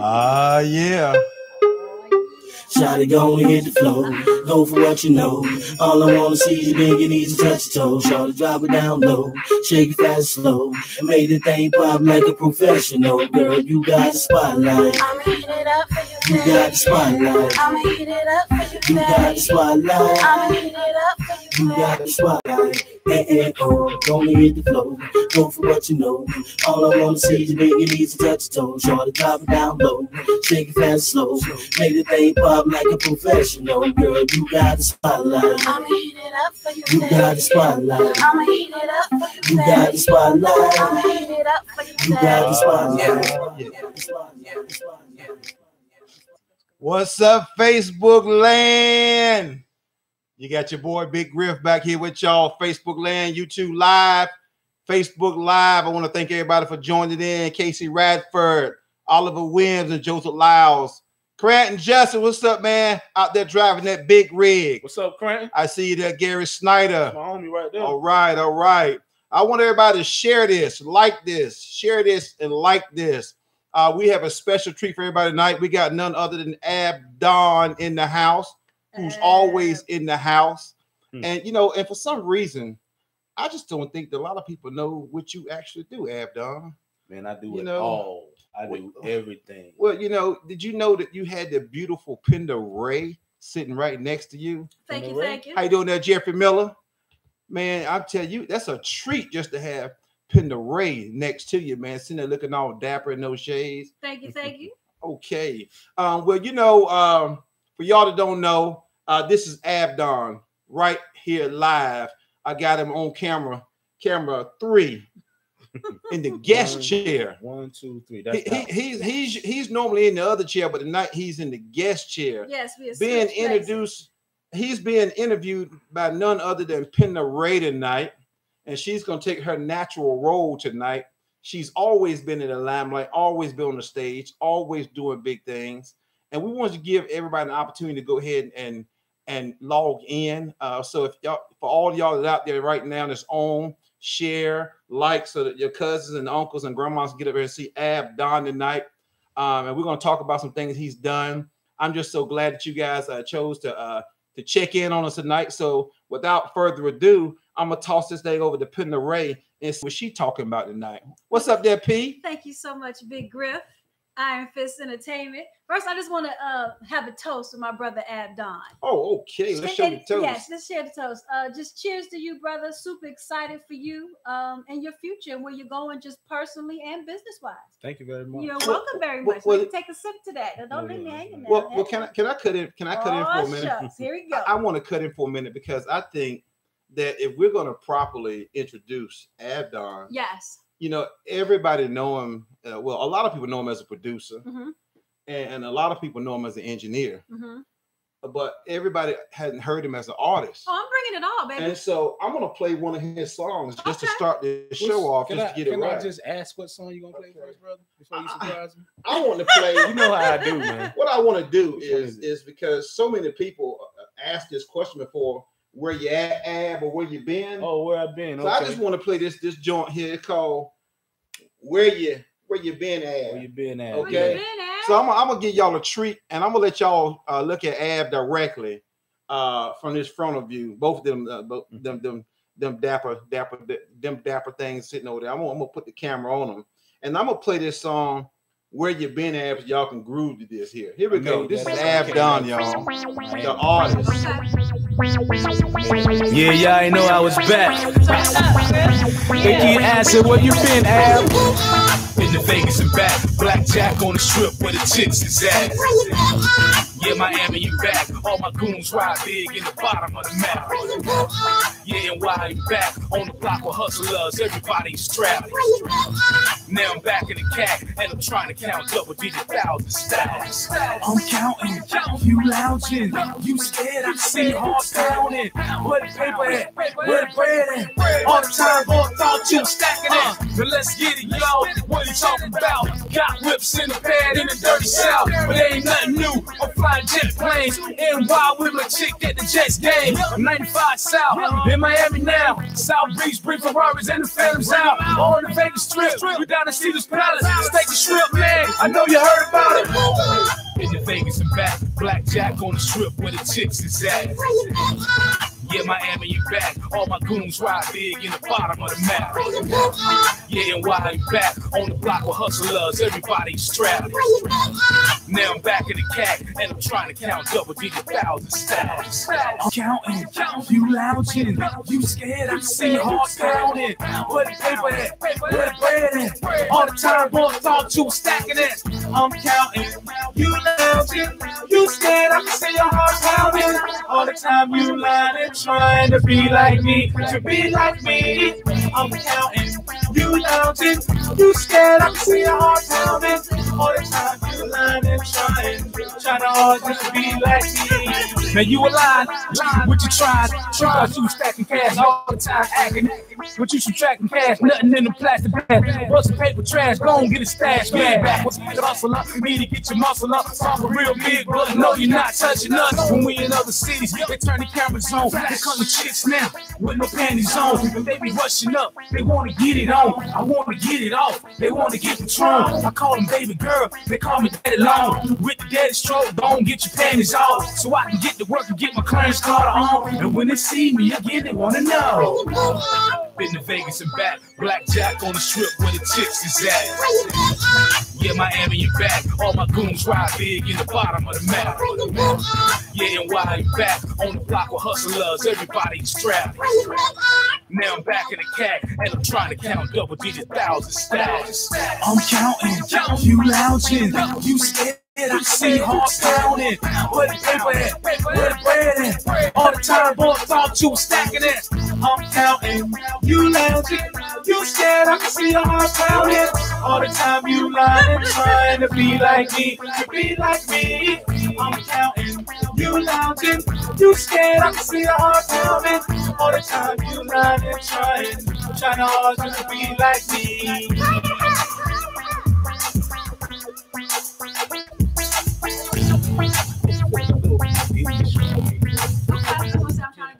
Yeah. Shawty go and hit the floor, go for what you know. All I wanna see is you bend your knees and touch your toes. Shawty drop it down low, shake it fast and slow, and make the thing pop like a professional. Girl, you got the spotlight. I'ma heat it up for you. You got the spotlight. I'ma heat it up for you. You got the spotlight. I'ma heat it up for you. You got the spotlight. Oh, go and hit the floor, go for what you know. All I wanna see is you bend your knees and touch your toes. Shawty drop it down low, shake it fast and slow, make the thing pop like a professional. Girl, you got the spotlight. I'ma heat it up for you. You got the spotlight. I'ma heat it up for you. You got the spotlight. I'ma heat it up for you. You got the spotlight. What's up, Facebook land? You got your boy Big Griff back here with y'all. Facebook land, YouTube live, Facebook live. I want to thank everybody for joining in. Casey Radford, Oliver Williams, and Joseph Lyles. Cranton Justin, what's up, man? Out there driving that big rig. What's up, Cranton? I see you there, Gary Snyder. That's my homie right there. All right, all right. I want everybody to share this, like this, share this, and like this. We have a special treat for everybody tonight. We got none other than Ab Don in the house, who's always in the house. And, you know, and for some reason, I just don't think that a lot of people know what you actually do, Ab Don. Man, I do all. I do everything. Well, you know, did you know that you had the beautiful Penda Ray sitting right next to you? Thank you, thank you. How you doing there, Jeffrey Miller? Man, I'll tell you, that's a treat just to have Penda Ray next to you, man, sitting there looking all dapper in those shades. Thank you, thank you. Okay. Well, you know, for y'all that don't know, this is Abdon right here live. I got him on camera 3 in the guest chair. 1, 2, 3. He's normally in the other chair, but tonight he's in the guest chair. Yes, we are being introduced. He's being interviewed by none other than Penda Ray tonight, and she's going to take her natural role tonight. She's always been in the limelight, always been on the stage, always doing big things, and we want to give everybody an opportunity to go ahead and log in. So if y'all, for all y'all that out there right now that's on, share, like, so that your cousins and uncles and grandmas can get up there and see Ab Don tonight. And we're going to talk about some things he's done. I'm just so glad that you guys chose to check in on us tonight. So without further ado, I'm going to toss this thing over to Penda Ray and see what she's talking about tonight. What's up there, P? Thank you so much, Big Griff. Iron Fist Entertainment. First, I just want to have a toast with my brother Ab Don. Oh, okay. Let's share the toast. Yes, let's share the toast. Just cheers to you, brother. Super excited for you and your future and where you're going, just personally and business-wise. Thank you very much. You're welcome very much. Well, take a sip to that. Don't leave me hanging there. Well, can I cut in? Can I cut in for a minute? Shucks. Here we go. I want to cut in for a minute because I think that if we're going to properly introduce Ab Don, yes, you know, everybody know him. Well, a lot of people know him as a producer, and a lot of people know him as an engineer. But everybody hadn't heard him as an artist. Oh, I'm bringing it all, baby. And so I'm gonna play one of his songs just to start the show off, just to get it right. Can I just ask what song you gonna play first, brother? Before you surprise me. I want to play. You know how I do, man. What I want to do is because so many people asked this question before. Where you at, Ab, or where you been? Oh, where I've been. So I just want to play this joint here called "Where You Been, Ab." Where you been at? Okay. Where you been, Ab? So I'm gonna give y'all a treat, and I'm gonna let y'all look at Ab directly from this front of view. Both of them, them dapper things sitting over there. I'm gonna put the camera on them, and I'm gonna play this song. Where you been, Ab? So y'all can groove to this here. Here we go. This is Ab Don, y'all, the artist. Yeah, y'all ain't know I was back. They keep asking where you been, Ab? In the Vegas and back, blackjack on the strip where the chicks is at. Yeah, Miami and back. All my goons ride big in the bottom of the map. Yeah, and why I'm back on the block with hustlers, everybody's strapped. Now I'm back in the cat, and I'm trying to count double-digit thousand stacks. I'm counting, you lounging, you scared, I see hard pounding. Where the paper at? Where the bread at? All the time, all thought you stacking it. But let's get it, yo. What you talking about? Got whips in the pad in the dirty south, but there ain't nothing new. I'm flying jet planes. NY with my chick at the Jets game. I'm 95 South, in Miami now. South Beach, bring Ferraris and the Phantoms out. On the Vegas Strip, we down to Caesar's Palace. Steak and shrimp, man, I know you heard about it. In the Vegas and back, blackjack on the strip where the chicks is at. Yeah, Miami, you back. All my goons ride big in the bottom of the map. Yeah, and why you back on the block with hustlers, everybody's strapped. Now I'm back in the cat, and I'm trying to count double-digit thousand stacks. I'm counting, you lounging, you scared, I see hard counting. Where the paper at? Where the bread at? All the time, boy, thought you was stacking it. I'm counting, you lounging, you scared, I see your heart pounding. All the time, you lying. Trying to be like me, to be like me. I'm counting, you lounging, you scared, I can see your heart pounding. All the time you lying and trying hard just to be like me. Now you a lying, what you trying you stacking cash all the time acting. What you subtracting cash, nothing in the plastic bag. What's the paper trash, go and get a stash bag. Back what's the hustle up, you need to get your muscle up. Talk a real big, but no, you're not touching us. When we in other cities, they turn the cameras on. They come to chicks now with no panties on. And they be rushing up, they want to get it on. I want to get it off, they want to get the throne. I call them baby girl, they call me daddy long. With the daddy stroke, don't get your panties off. So I can get to work and get my clearance card on. And when they see me again, they want to know. Been to Vegas and back, blackjack on the strip where the chicks is at. Yeah, Miami, you back. All my goons ride big in the bottom of the map. Yeah, and why you back on the block with hustlers, everybody's strapped. Now I'm back in the cat, and I'm trying to count double-digit thousand stacks. I'm counting, you lounging, you scared. I see hard pounding. Where the paper at? Where the bread at? All the time, boy, thought you was stacking it. I'm counting, you lounging, you scared. I can see your heart pounding. All the time you lying, trying to be like me, to be like me. I'm counting, you lounging, you scared. I can see your heart pounding. All the time you lying, trying hard to be like me.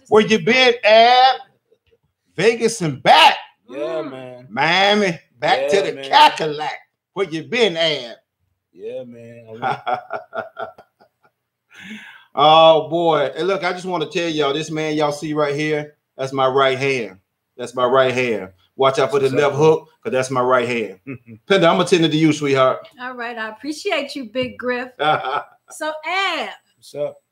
Where you been, Ab? Vegas and back. Yeah, man. Miami, back to the Cackalack. Where you been, Ab? Yeah, man. Oh, boy. Hey, look, I just want to tell y'all, this man y'all see right here, that's my right hand. That's my right hand. Watch out for the left hook, because that's my right hand. Penda, I'm going to tend it to you, sweetheart. All right. I appreciate you, Big Griff. So, Ab. What's up?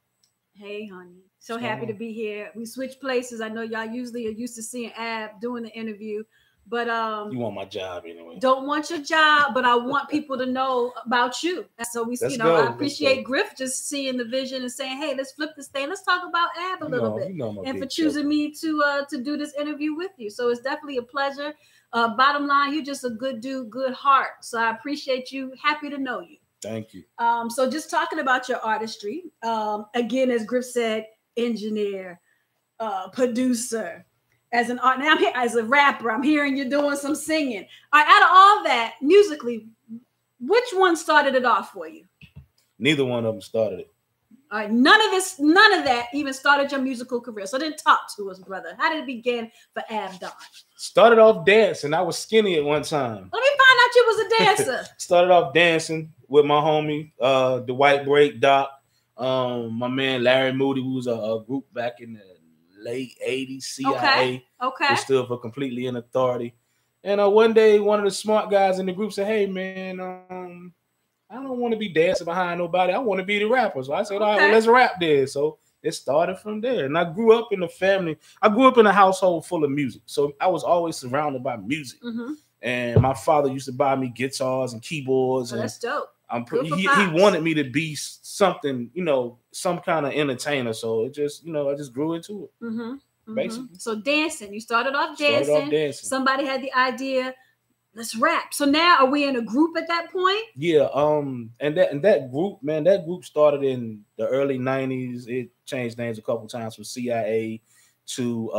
Hey, honey. So happy to be here. We switched places. I know y'all usually are used to seeing Ab doing the interview, but you want my job anyway. Don't want your job, but I want people to know about you. So we, I appreciate Griff just seeing the vision and saying, "Hey, let's flip this thing. Let's talk about Ab a little bit." And for choosing me to do this interview with you. So it's definitely a pleasure. Bottom line, you're just a good dude, good heart. So I appreciate you. Happy to know you. Thank you. So just talking about your artistry, again, as Griff said, engineer, producer, as an art. Now I'm here as a rapper. I'm hearing you doing some singing. All right, out of all that, musically, which one started it off for you? Neither one of them started it. All right, none of that even started your musical career. So then talk to us, brother. How did it begin for Ab Don? Started off dancing. I was skinny at one time. Let me find out you was a dancer. Started off dancing with my homie, the White Break Doc. My man Larry Moody, who was a group back in the late 80s, CIA. Okay. Who stood for Completely in Authority. And one day, one of the smart guys in the group said, "Hey, man, I don't want to be dancing behind nobody. I want to be the rapper." So I said, "All right, well, let's rap there." So it started from there. And I grew up in a family. I grew up in a household full of music. So I was always surrounded by music. Mm-hmm. And my father used to buy me guitars and keyboards. And that's dope. He wanted me to be something, some kind of entertainer. So it just, I just grew into it. Mm-hmm. Basically. So dancing, you started off dancing. Somebody had the idea, let's rap. So now are we in a group at that point? Yeah. And that group, man, that group started in the early 90s. It changed names a couple times from CIA to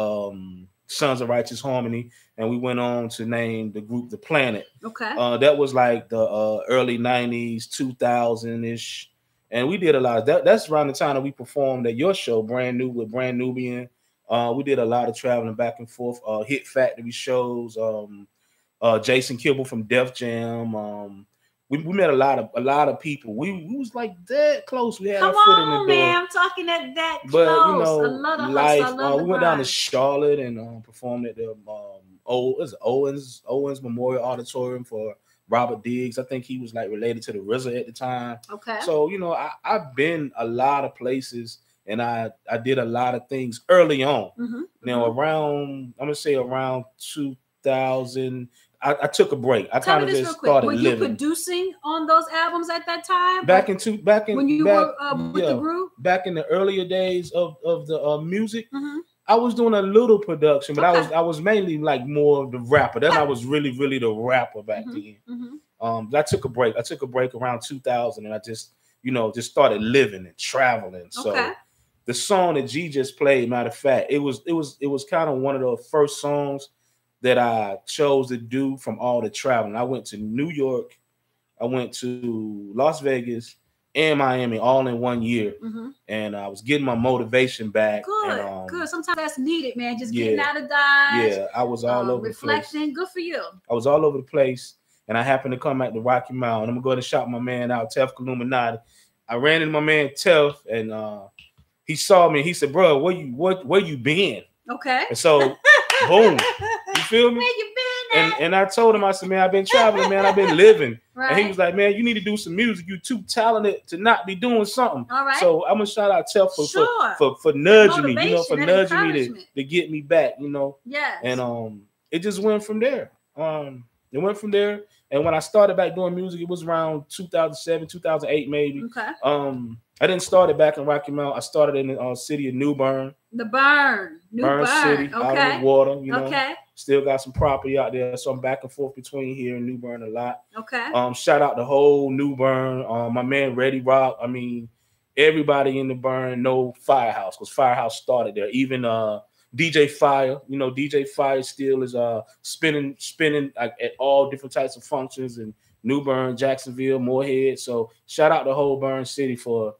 Sons of Righteous Harmony, and we went on to name the group The Planet. Okay. That was like the early 90s, 2000-ish. And we did a lot. That's around the time that we performed at your show, Brand New with Brand Nubian. We did a lot of traveling back and forth. Hit Factory shows. Jason Kibble from Def Jam. We met a lot of people. We was like that close. We had our foot in the door. Man, I'm talking that close. But you know, I love the life. hustle. I love we went down to Charlotte and performed at the Owens Memorial Auditorium for Robert Diggs. I think he was like related to the RZA at the time. Okay. So you know, I've been a lot of places and I did a lot of things early on. Now around, I'm gonna say around 2000. I took a break. I kind of just started living. Were you producing on those albums at that time? When you were with the group? Back in the earlier days of the music, I was doing a little production, but I was mainly like more of the rapper. Then I was really the rapper back then. I took a break. I took a break around 2000, and I just started living and traveling. So the song that G just played, matter of fact, it was kind of one of the first songs that I chose to do from all the traveling. I went to New York, I went to Las Vegas and Miami all in 1 year. And I was getting my motivation back. Good. Sometimes that's needed, man. Just getting out of Dodge. Yeah, I was all over the place. Reflecting. Good for you. I was all over the place. And I happened to come at the Rocky Mountain. I'm going to go ahead and shout my man out, Tef Illuminati. I ran into my man Tef, and he saw me. He said, bro, where you been? Okay. And so, boom. You feel me? Where you been at? And I told him, I said, man, I've been traveling, man. I've been living. Right. And he was like, man, you need to do some music. You're too talented to not be doing something. All right. So I'm going to shout out Tef for nudging me, for nudging me to get me back, Yes. And it just went from there. It went from there. And when I started back doing music, it was around 2007, 2008, maybe. Okay. I didn't start it back in Rocky Mount. I started in the city of New Bern. The Bern. Bern City, out on the water. Okay. Still got some property out there. So I'm back and forth between here and New Bern a lot. Okay. Shout out the whole New Bern. My man Reddy Rock. I mean, everybody in the Bern know Firehouse because Firehouse started there. Even DJ Fire, DJ Fire still is spinning like at all different types of functions in New Bern, Jacksonville, Moorhead. So shout out the whole Bern City for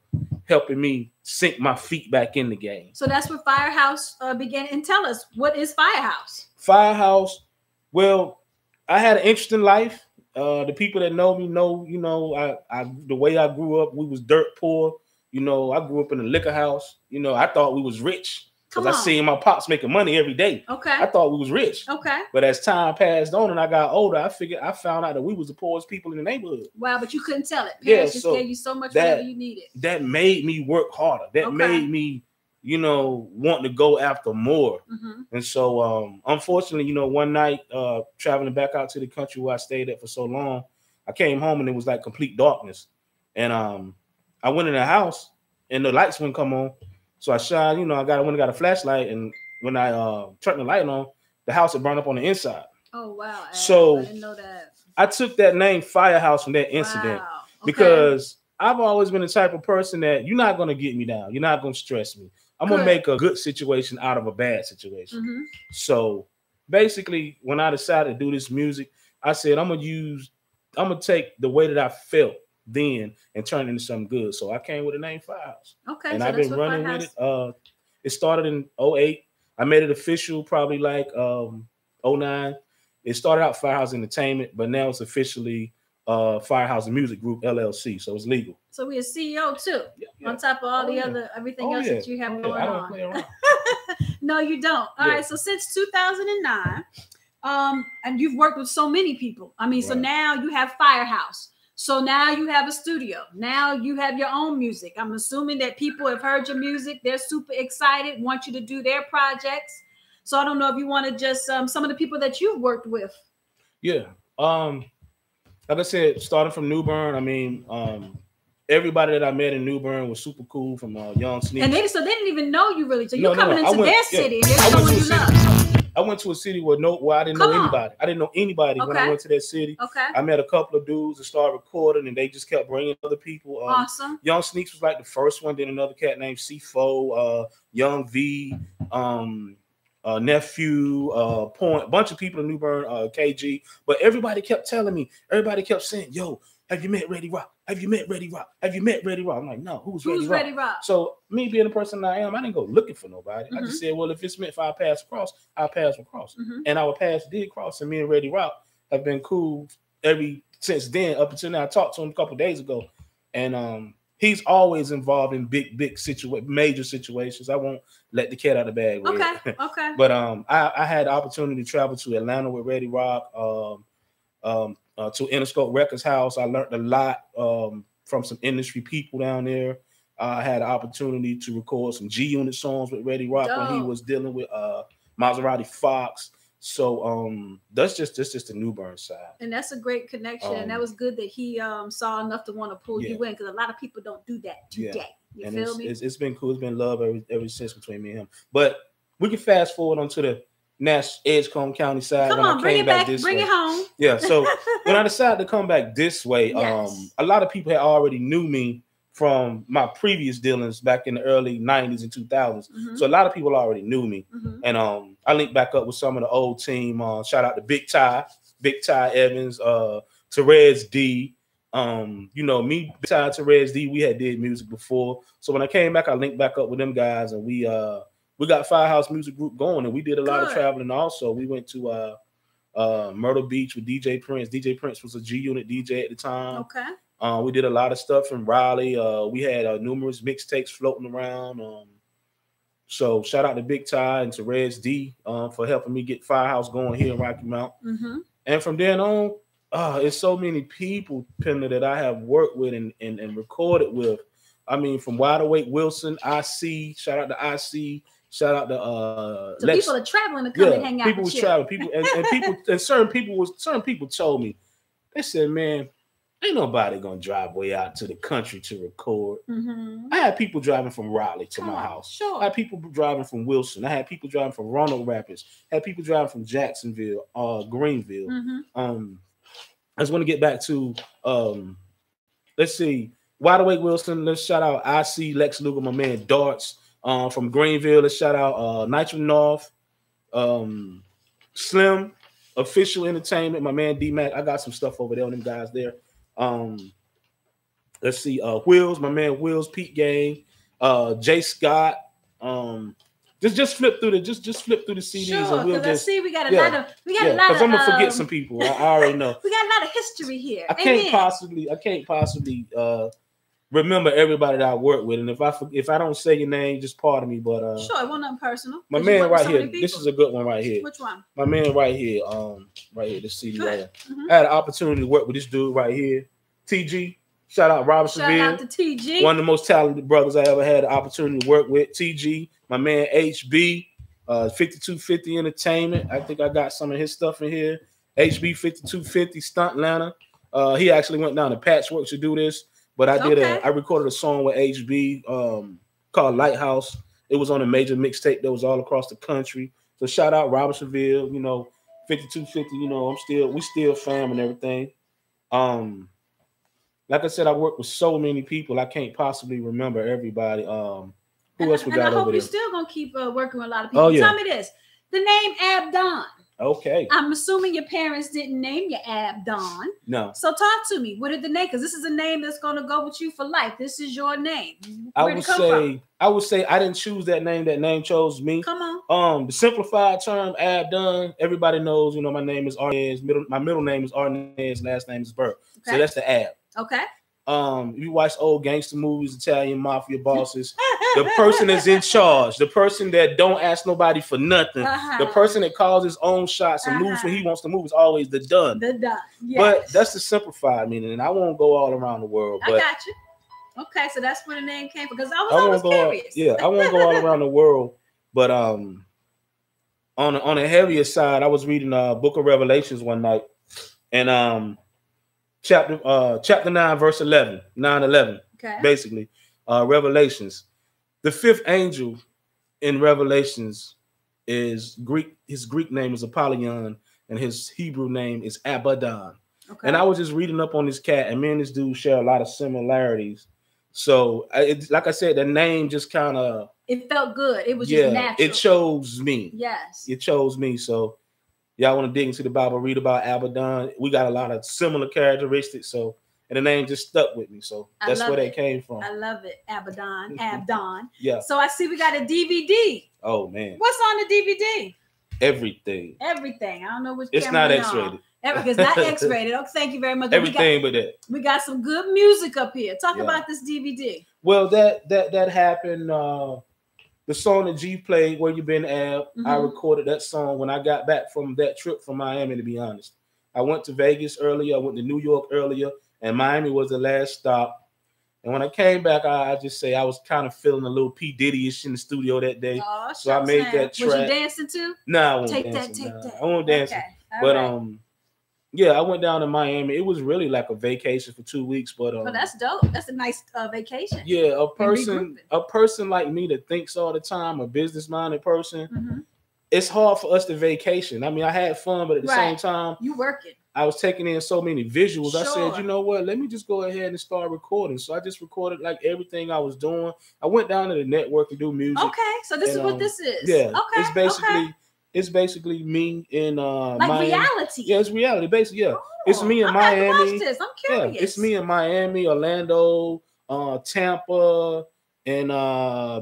helping me sink my feet back in the game. So that's where Firehouse began. And tell us, what is Firehouse? Firehouse, well, I had an interesting life. The people that know me know, I the way I grew up, we was dirt poor. I grew up in a liquor house. I thought we was rich. Because I seen my pops making money every day. Okay. I thought we was rich. Okay. But as time passed on and I got older, I found out that we was the poorest people in the neighborhood. Wow, but you couldn't tell it. Parents just gave you so much whatever you needed. That made me work harder. That made me, want to go after more. And so unfortunately, one night traveling back out to the country where I stayed at for so long, I came home and it was like complete darkness. And I went in the house and the lights wouldn't come on. So I shined, I went and got a flashlight, and when I turned the light on, the house had burned up on the inside. Oh wow! So I didn't know that. I took that name Firehouse from that incident because I've always been the type of person that you're not gonna get me down, you're not gonna stress me. I'm gonna make a good situation out of a bad situation. So basically, when I decided to do this music, I said I'm gonna take the way that I felt then and turn it into something good. So I came with the name Firehouse. Okay. And so I've been running with it. It started in 2008. I made it official probably like 2009. It started out Firehouse Entertainment, but now it's officially Firehouse Music Group LLC. So it's legal. So we're a CEO too, on top of all the other everything else that you have going on. Play around. No, you don't. All right. So since 2009, and you've worked with so many people. I mean, so now you have Firehouse. So now you have a studio. Now you have your own music. I'm assuming that people have heard your music. They're super excited, want you to do their projects. So I don't know if you want to just some of the people that you've worked with. Yeah. Like I said, starting from New Bern, I mean, everybody that I met in New Bern was super cool from Young Sneaks. And they didn't even know you really. So you're coming into their city. They're showing you love. I went to a city where I didn't know anybody. I didn't know anybody when I went to that city. Okay. I met a couple of dudes that started recording, and they just kept bringing other people. Awesome. Young Sneaks was like the first one. Then another cat named C4, Young V, Nephew, Point, a bunch of people in New Bern, KG. But everybody kept telling me, everybody kept saying, yo, have you met Ready Rock? Have you met Ready Rock? Have you met Ready Rock? I'm like, no, who's Ready Rock? So me being the person I am, I didn't go looking for nobody. I just said, well, if it's meant for our paths across, our paths will cross. And our paths did cross, and me and Ready Rock have been cool since then, up until now. I talked to him a couple days ago, and he's always involved in big major situations. I won't let the cat out of the bag. Okay, okay. But I had the opportunity to travel to Atlanta with Ready Rock, to Interscope Records House. I learned a lot from some industry people down there. I had the opportunity to record some G-Unit songs with Ready Rock when he was dealing with Maserati Fox. So that's just the New Bern side. And that's a great connection. And that was good that he saw enough to want to pull you in, because a lot of people don't do that today. You feel me? It's been cool. It's been love ever since between me and him. But we can fast forward onto the Edgecombe County side. Come on, bring it back, bring it home. Yeah, so when I decided to come back this way, a lot of people had already knew me from my previous dealings back in the early 90s and 2000s. So a lot of people already knew me. And I linked back up with some of the old team. Shout out to Big Ty Evans, Therese D. You know, me, Big Ty, Therese D, we had did music before. So when I came back, I linked back up with them guys, and we got Firehouse Music Group going, and we did a lot of traveling also. We went to Myrtle Beach with DJ Prince. DJ Prince was a G-Unit DJ at the time. Okay. We did a lot of stuff in Raleigh. We had numerous mixtapes floating around. So shout out to Big Ty and to Reds D for helping me get Firehouse going here in Rocky Mount. And from then on, it's so many people, Penda, that I have worked with and recorded with. I mean, from Wide Awake Wilson, IC, shout out to IC. Shout out to so people are traveling to come and hang out. People was traveling. People and people and certain people told me, they said, man, ain't nobody gonna drive way out to the country to record. I had people driving from Raleigh to my house. Sure. I had people driving from Wilson. I had people driving from Roanoke Rapids. I had people driving from Jacksonville, Greenville. I just want to get back to let's see, Wide Awake Wilson. Let's shout out IC Lex Luger, my man Darts. From Greenville, let's shout out Nitro North, Slim, Official Entertainment, my man D-Mac. I got some stuff over there on them guys there. Let's see, Wheels, my man Wheels, Pete Gang, Jay Scott. Just flip through the flip through the CDs. Sure, and we'll just see we got a lot of because I'm gonna forget some people. I already know. We got a lot of history here. I can't possibly remember everybody that I work with, and if I don't say your name, just pardon me. But sure, it wasn't nothing personal. My man right here. This is a good one right here. Which one? My man right here. Right here. The CD right here. I had an opportunity to work with this dude right here. TG. Shout out Robert Seville. Shout out to TG. One of the most talented brothers I ever had the opportunity to work with. TG. My man HB. 5250 Entertainment. I think I got some of his stuff in here. HB 5250 Stunt Atlanta. He actually went down to Patchwork to do this. But I recorded a song with HB called Lighthouse. It was on a major mixtape that was all across the country. So shout out Robert Seville, 5250, we still fam and everything. Like I said, I work with so many people, I can't possibly remember everybody. Who else we got over there? I hope you're still gonna keep working with a lot of people. Oh, yeah. Tell me this. The name Abdon. Okay. I'm assuming your parents didn't name you Abdon. No. So talk to me. What did the name? Because this is a name that's going to go with you for life. This is your name. I would say I didn't choose that name. That name chose me. Come on. The simplified term Abdon. Everybody knows. My name is Arnez. My middle name is Arnez. Last name is Burt. Okay. So that's the Ab. Okay. If you watch old gangster movies, Italian mafia bosses, the person that's in charge, the person that don't ask nobody for nothing, the person that calls his own shots and moves when he wants to move is always the done. The done. Yes. But that's the simplified meaning, and I won't go all around the world. But I got you. Okay, so that's where the name came from, because I was always curious. I won't go all around the world, but on a heavier side, I was reading Book of Revelations one night, and chapter 9, verse 11, 9:11, basically, Revelations. The fifth angel in Revelations is Greek. His Greek name is Apollyon, and his Hebrew name is Abaddon. Okay. And I was just reading up on this cat, and me and this dude share a lot of similarities. So, like I said, the name just kind of... It felt good. It was just natural. It chose me. Yes. It chose me, so... Y'all want to dig into the Bible, read about Abaddon. We got a lot of similar characteristics, so and the name just stuck with me. So that's where they came from. I love it, Abdon. Yeah. So I see we got a DVD. Oh man, what's on the DVD? Everything. I don't know which. It's not X-rated. It's not X-rated. Okay, thank you very much. Everything but that. We got some good music up here. Talk about this DVD. Well, that happened. The song that G played, Where You Been, Ab, I recorded that song when I got back from that trip from Miami, to be honest. I went to Vegas earlier. I went to New York earlier, and Miami was the last stop. And when I came back, I just say I was kind of feeling a little P. Diddy-ish in the studio that day. Oh, so I made that track. Was you dancing too? No, I won't dance. I won't dance. Okay. But yeah, I went down to Miami. It was really like a vacation for 2 weeks. But that's dope. That's a nice vacation. Yeah, a person like me that thinks all the time, a business-minded person, it's hard for us to vacation. I mean, I had fun, but at the same time, you working. I was taking in so many visuals. Sure. I said, you know what? Let me just go ahead and start recording. So I just recorded like everything I was doing. I went down to the network to do music. Okay, so this is what this is. Yeah, okay. It's basically me in like Miami. Reality. Yeah, it's reality. Basically, yeah. It's me in Miami. Watch this. I'm curious. Yeah, it's me in Miami, Orlando, Tampa, and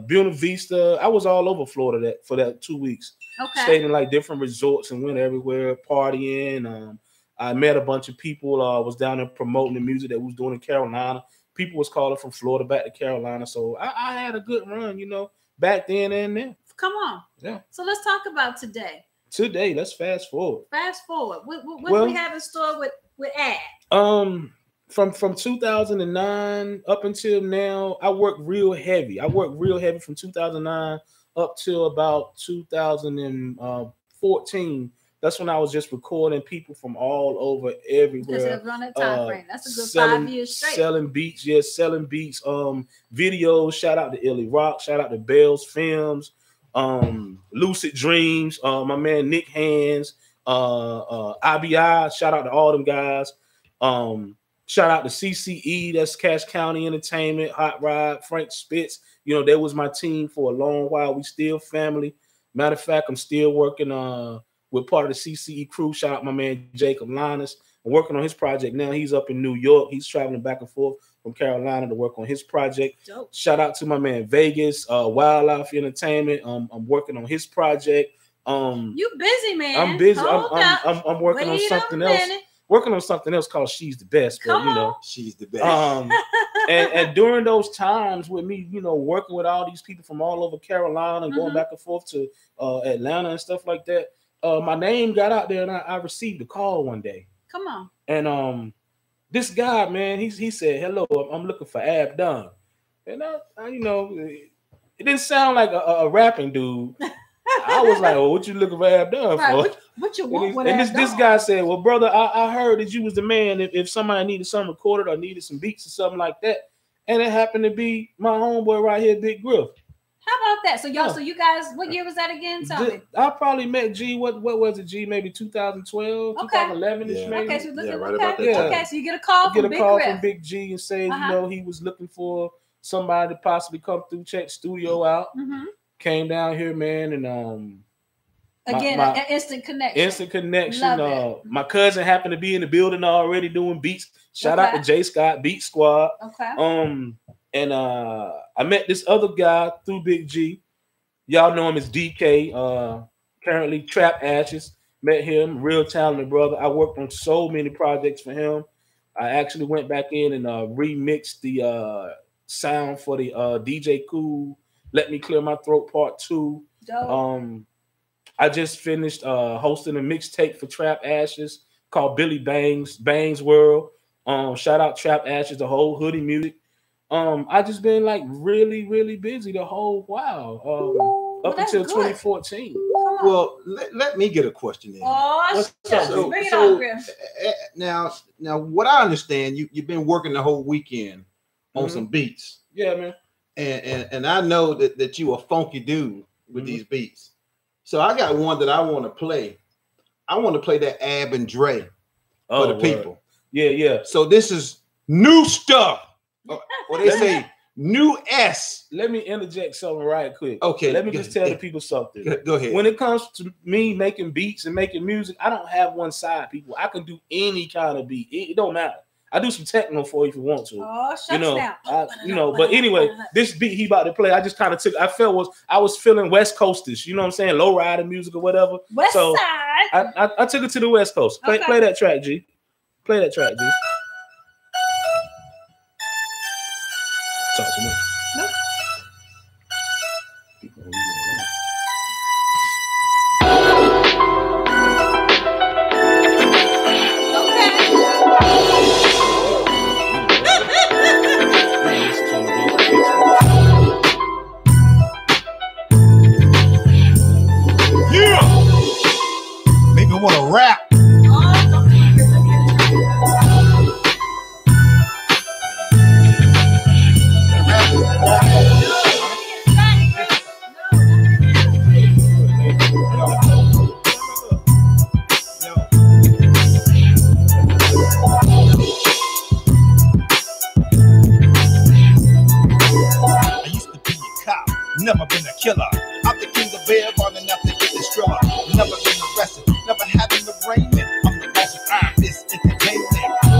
Buena Vista. I was all over Florida for that 2 weeks. Okay. Stayed in like different resorts and went everywhere partying. I met a bunch of people. Was down there promoting the music that we was doing in Carolina. People was calling from Florida back to Carolina. So I had a good run, back then and then. Come on. Yeah. So let's talk about today. Today, let's fast forward. What do we have in store with Ad? From 2009 up until now, I worked real heavy. From 2009 up till about 2014. That's when I was just recording people from all over, everywhere. Because around that time frame. That's a good 5 years straight. Selling beats. Videos. Shout out to Illy Rock. Shout out to Bell's Films. Lucid Dreams. My man Nick Hands. IBI. Shout out to all them guys. Shout out to CCE. That's Cash County Entertainment. Hot Rod. Frank Spitz. That was my team for a long while. We still family. Matter of fact, I'm still working with part of the CCE crew. Shout out my man Jacob Linus. I'm working on his project now. He's up in New York. He's traveling back and forth from Carolina to work on his project. Dope. Shout out to my man Vegas, Wildlife Entertainment. I'm working on his project. You busy, man. I'm busy. I'm working on something else. Working on something else called She's the Best. But, She's the Best. And during those times with me, working with all these people from all over Carolina and going back and forth to Atlanta and stuff like that, my name got out there and I received a call one day. Come on. And this guy, man, he said, "Hello, I'm looking for Ab Dunn." And I it didn't sound like a rapping dude. I was like, "Well, what you looking for Ab Dunn for?" What you want? And this guy said, "Well, brother, I heard that you was the man if somebody needed something recorded or needed some beats or something like that." And it happened to be my homeboy right here, Big Grif. How about that? So y'all, so you guys, what year was that again? Tell me. I probably met G. What was it, G? Maybe 2012, 2011ish, maybe. Okay, so right about that. Okay, so you get a call from Big G and say, he was looking for somebody to possibly come through, check studio out. Came down here, man, and again, an instant connection. My cousin happened to be in the building already doing beats. Shout out to J Scott Beat Squad. Okay. And I met this other guy through Big G. Y'all know him as DK. Currently Trap Ashes. Met him, real talented brother. I worked on so many projects for him. I actually went back in and remixed the sound for the DJ Cool Let Me Clear My Throat Part 2. Dope. I just finished hosting a mixtape for Trap Ashes called Billy Bang's World. Shout out Trap Ashes, the whole hoodie music. I just been like really, really busy the whole while up until 2014. Well, let me get a question in. Bring it on, Griff. Now, what I understand, you've been working the whole weekend on some beats. Yeah, man. And I know that you a funky dude with these beats. So I got one that I want to play. I want to play that Ab and Dre for the people. Yeah. So this is new stuff. What they say, new S. Let me interject something right quick. Okay. Let me just tell the people something. Go ahead. When it comes to me making beats and making music, I don't have one side, people. I can do any kind of beat. It don't matter. I do some techno for you if you want to. Oh, shut down. But anyway, this beat he about to play, I just kind of I was feeling West Coasters, you know what I'm saying? Low rider music or whatever. West side. I took it to the West Coast. Play that track, G. Play that track, G. Talk to me. Nope. Want to rap. I used to be a cop, never been a killer. I'm the king of bear, running after get the thriller. Never been arrested. Never having the arraignment. I'm the boss of this entertainment.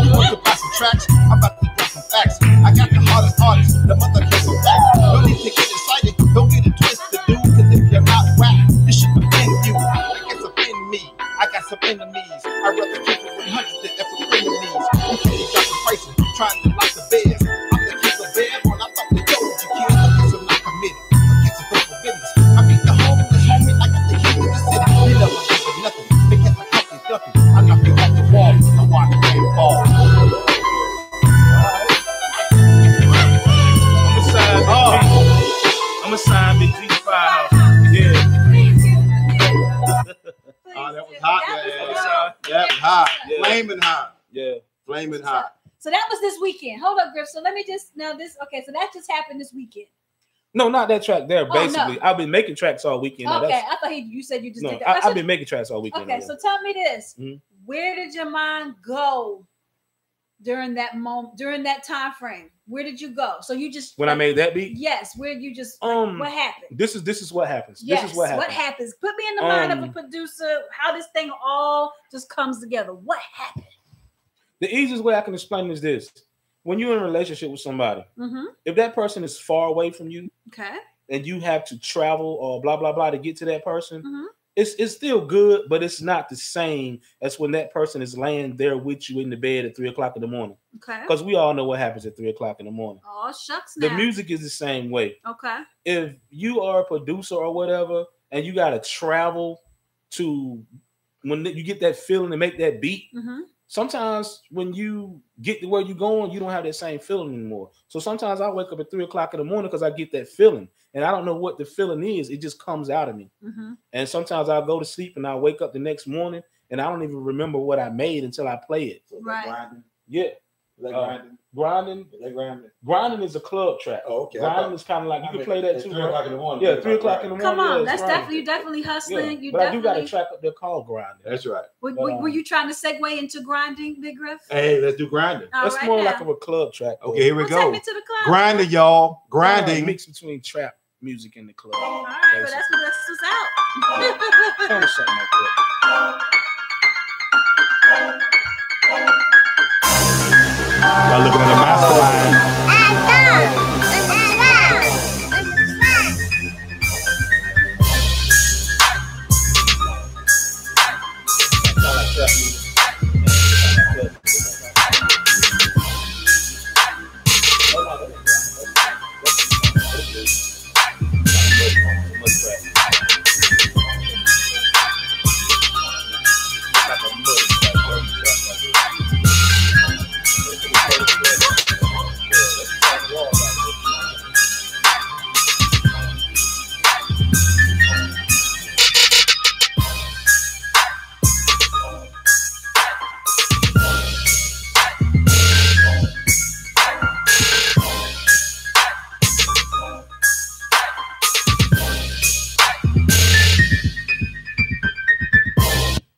You want to buy some tracks? I'm about to drop some facts. I got the hardest artists, the mother kids some rap. No need to get excited, don't get it twisted, dude. Cause if you're not rap, this should offend you. It gets offend me. I got some enemies. I'd rather keep it 100 than ever enemies. You can't drop the prices, trying to lock the bears. I'm the king of bear, when I thought they told you kids. I guess I'm not committed. I guess it's no forgiveness. I beat the homeless, homie. I got the king of the city. They never give it nothing. I knock you off the wall. I watch the game fall. I'm a sign Big G Firehouse. Yeah. Oh, that was hot, man. That was hot. Yeah. Flaming hot. Yeah. Flaming hot. So that was this weekend. Hold up, Grif. So let me just so that just happened this weekend. No, not that track there. Basically, no. I've been making tracks all weekend. Okay, I thought you said you just did that. I've been making tracks all weekend. Okay, so tell me this: where did your mind go during that moment, during that time frame? Where did you go? So you just I made that beat? Yes. Where you just what happened? This is what happens. Yes, this is what happens. What happens? Put me in the mind of a producer. How this thing all just comes together. What happened? The easiest way I can explain is this: when you're in a relationship with somebody, if that person is far away from you, and you have to travel or blah blah blah to get to that person, it's still good, but it's not the same as when that person is laying there with you in the bed at 3 o'clock in the morning. Okay. Because we all know what happens at 3 o'clock in the morning. Oh, shucks. Now. The music is the same way. Okay. If you are a producer or whatever, and you got to travel to when you get that feeling to make that beat, sometimes when you get to where you're going, you don't have that same feeling anymore. So sometimes I wake up at 3 o'clock in the morning because I get that feeling. And I don't know what the feeling is. It just comes out of me. And sometimes I'll go to sleep and I'll wake up the next morning and I don't even remember what I made until I play it. So right. Yeah. Grinding? Grinding is a club track. Oh, okay. Grinding is kind of like, you can play that too. 3 o'clock in the morning. Yeah, 3 o'clock in the morning. Come on, that's definitely hustling. Yeah. But I do got a track up there called Grinding. That's right. Were you trying to segue into grinding, Big Griff? Hey, let's do Grinding. That's more like a club track. Okay, here we go. Take me to the club. Grinding, y'all. Grinding. Mix between trap music and the club. All right, but that's what's out. Kind of something like that. Y'all looking at the mastermind.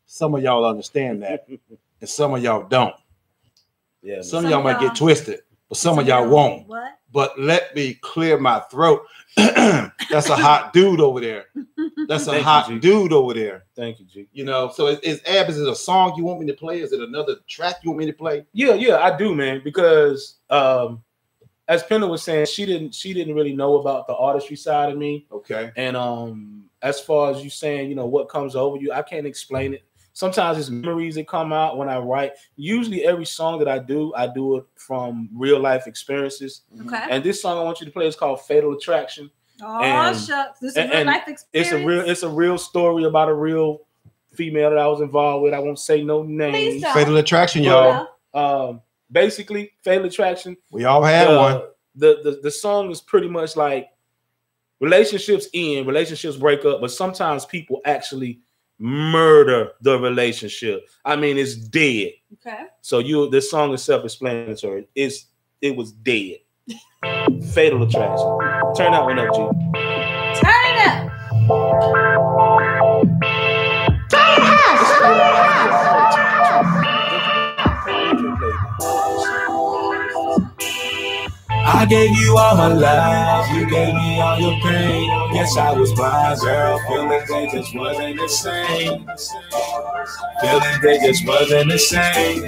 Some of y'all understand that, and some of y'all don't. Yeah, some of y'all might get twisted. but some of y'all won't. What? But let me clear my throat. That's a hot dude over there. That's a hot dude over there. Thank you, G. You know, so is Ab, is it a song you want me to play? Is it another track you want me to play? Yeah, I do, man. Because as Penda was saying, she didn't really know about the artistry side of me. Okay. And as far as you saying, you know, what comes over you, I can't explain it. Sometimes it's memories that come out when I write. Usually every song that I do it from real life experiences. Okay. And this song I want you to play is called Fatal Attraction. Oh, shucks. This is real life experience. It's a real story about a real female that I was involved with. I won't say no names. Fatal Attraction, y'all. Basically, Fatal Attraction. We all had one. The song is pretty much like relationships end, relationships break up, but sometimes people actually murder the relationship. I mean, it's dead. Okay. So this song is self-explanatory. It was dead. Fatal Attraction. Turn that one up, G. Turn it up. I gave you all my love, you gave me all your pain. Yes, I was blind, girl. Feeling they just wasn't the same. Feeling they just wasn't the same.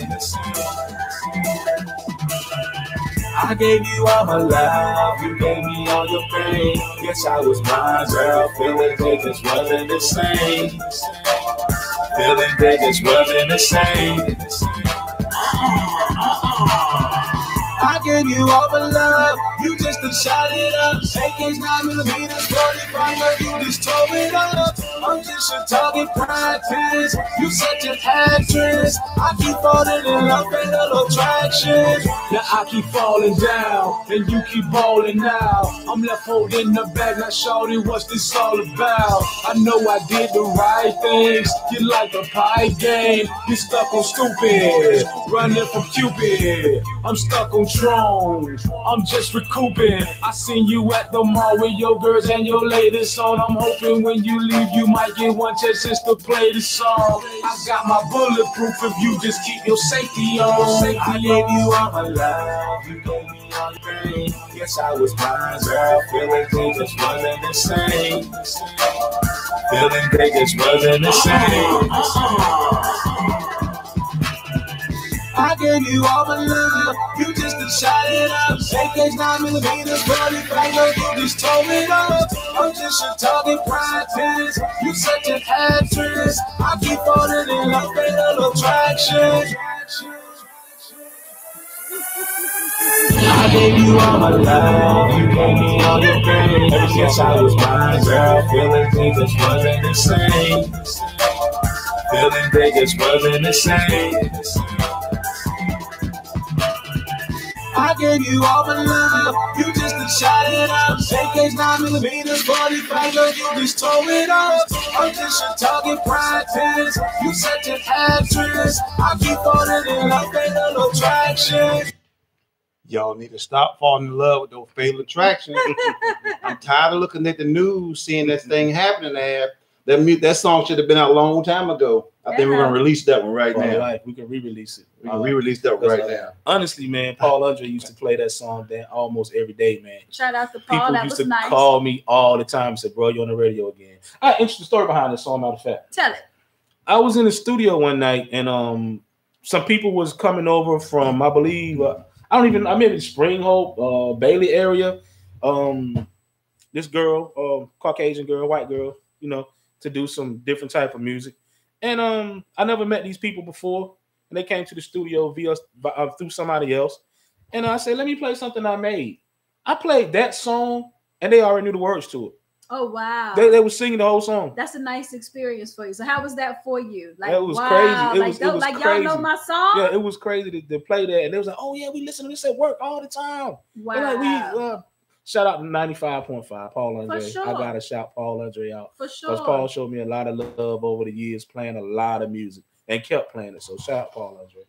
I gave you all my love, you gave me all your pain. Yes, I was blind, girl. Feeling they just wasn't the same. Feeling they just wasn't the same. I gave you all my love, you just done shot it up. AK's 9mm, 45, you just tore it up. I'm just a target practice, you such an actress. I keep falling in love, fatal attraction. Now I keep falling down, and you keep balling now. I'm left holding the bag, like shorty, what's this all about? I know I did the right things, you like the pipe game. You stuck on stupid, running from Cupid. I'm stuck on Tron, I'm just recouping. I seen you at the mall with your girls and your latest song. I'm hoping when you leave, you might get one chance just to play the song. I got my bulletproof if you just keep your safety on. I gave you all my love, you gave me all your pain. Yes, I was blind, girl, feeling they just wasn't the same. Feeling they just wasn't the same. I gave you all my love, you just done shot it up. AK's 9mm, 45, you just tore it up. I'm just a target practice, you such an actress. I keep falling in love, fatal attraction. I gave you all my love, you gave me all your pain. Ever since I was blind, girl, feeling they just wasn't the same. Feeling they just wasn't the same. I gave you all my love, you just done shot it up. AK's 9mm, 45, you just tore it up. I'm just a target practice, you such an actress. I keep falling in love, fatal attraction. Y'all need to stop falling in love with those fatal attractions. I'm tired of looking at the news, seeing this thing happening there. That song should have been out a long time ago. I think we're gonna release that one right now. Right. We can re-release it. We can re-release that one right now. Honestly, man, Paul Andre used to play that song almost every day, man. Shout out to Paul. People used to call me all the time and say, "Bro, you're on the radio again." I have an interesting story behind this song, matter of fact. Tell it. I was in the studio one night and some people was coming over from, I believe, I maybe Spring Hope, Bailey area. This girl, Caucasian girl, white girl, you know, to do some different type of music. And I never met these people before. And they came to the studio through somebody else. And I said, let me play something I made. I played that song and they already knew the words to it. Oh, wow. They were singing the whole song. That's a nice experience for you. So how was that for you? Like, it was crazy. It was like crazy. Y'all know my song? Yeah, it was crazy to play that. And they was like, oh, yeah, we listen to this at work all the time. Wow. Like, shout out to 95.5, Paul Andre. For sure. I got to shout Paul Andre out. For sure. Because Paul showed me a lot of love over the years, playing a lot of music and kept playing it. So shout out Paul Andre.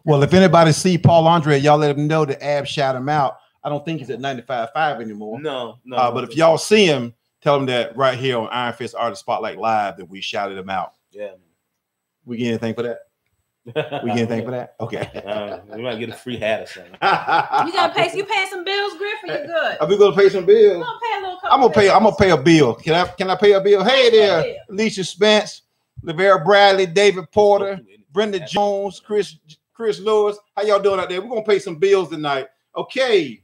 Well, if anybody see Paul Andre, y'all let him know the Ab shout him out. I don't think he's at 95.5 anymore. No. But if y'all see him, tell him that right here on Iron Fist Artist Spotlight Live that we shouted him out. Yeah. We get anything for that? We get anything for that? Okay. We might get a free hat or something. You gotta pay. You paying some bills, Griffin? You good? Are we gonna pay some bills? I'm gonna pay a little. I'm gonna pay a bill. Can I pay a bill? Hey there, Alicia Spence, Lavera Bradley, David Porter, Brenda Jones, Chris Lewis. How y'all doing out there? We're gonna pay some bills tonight. Okay.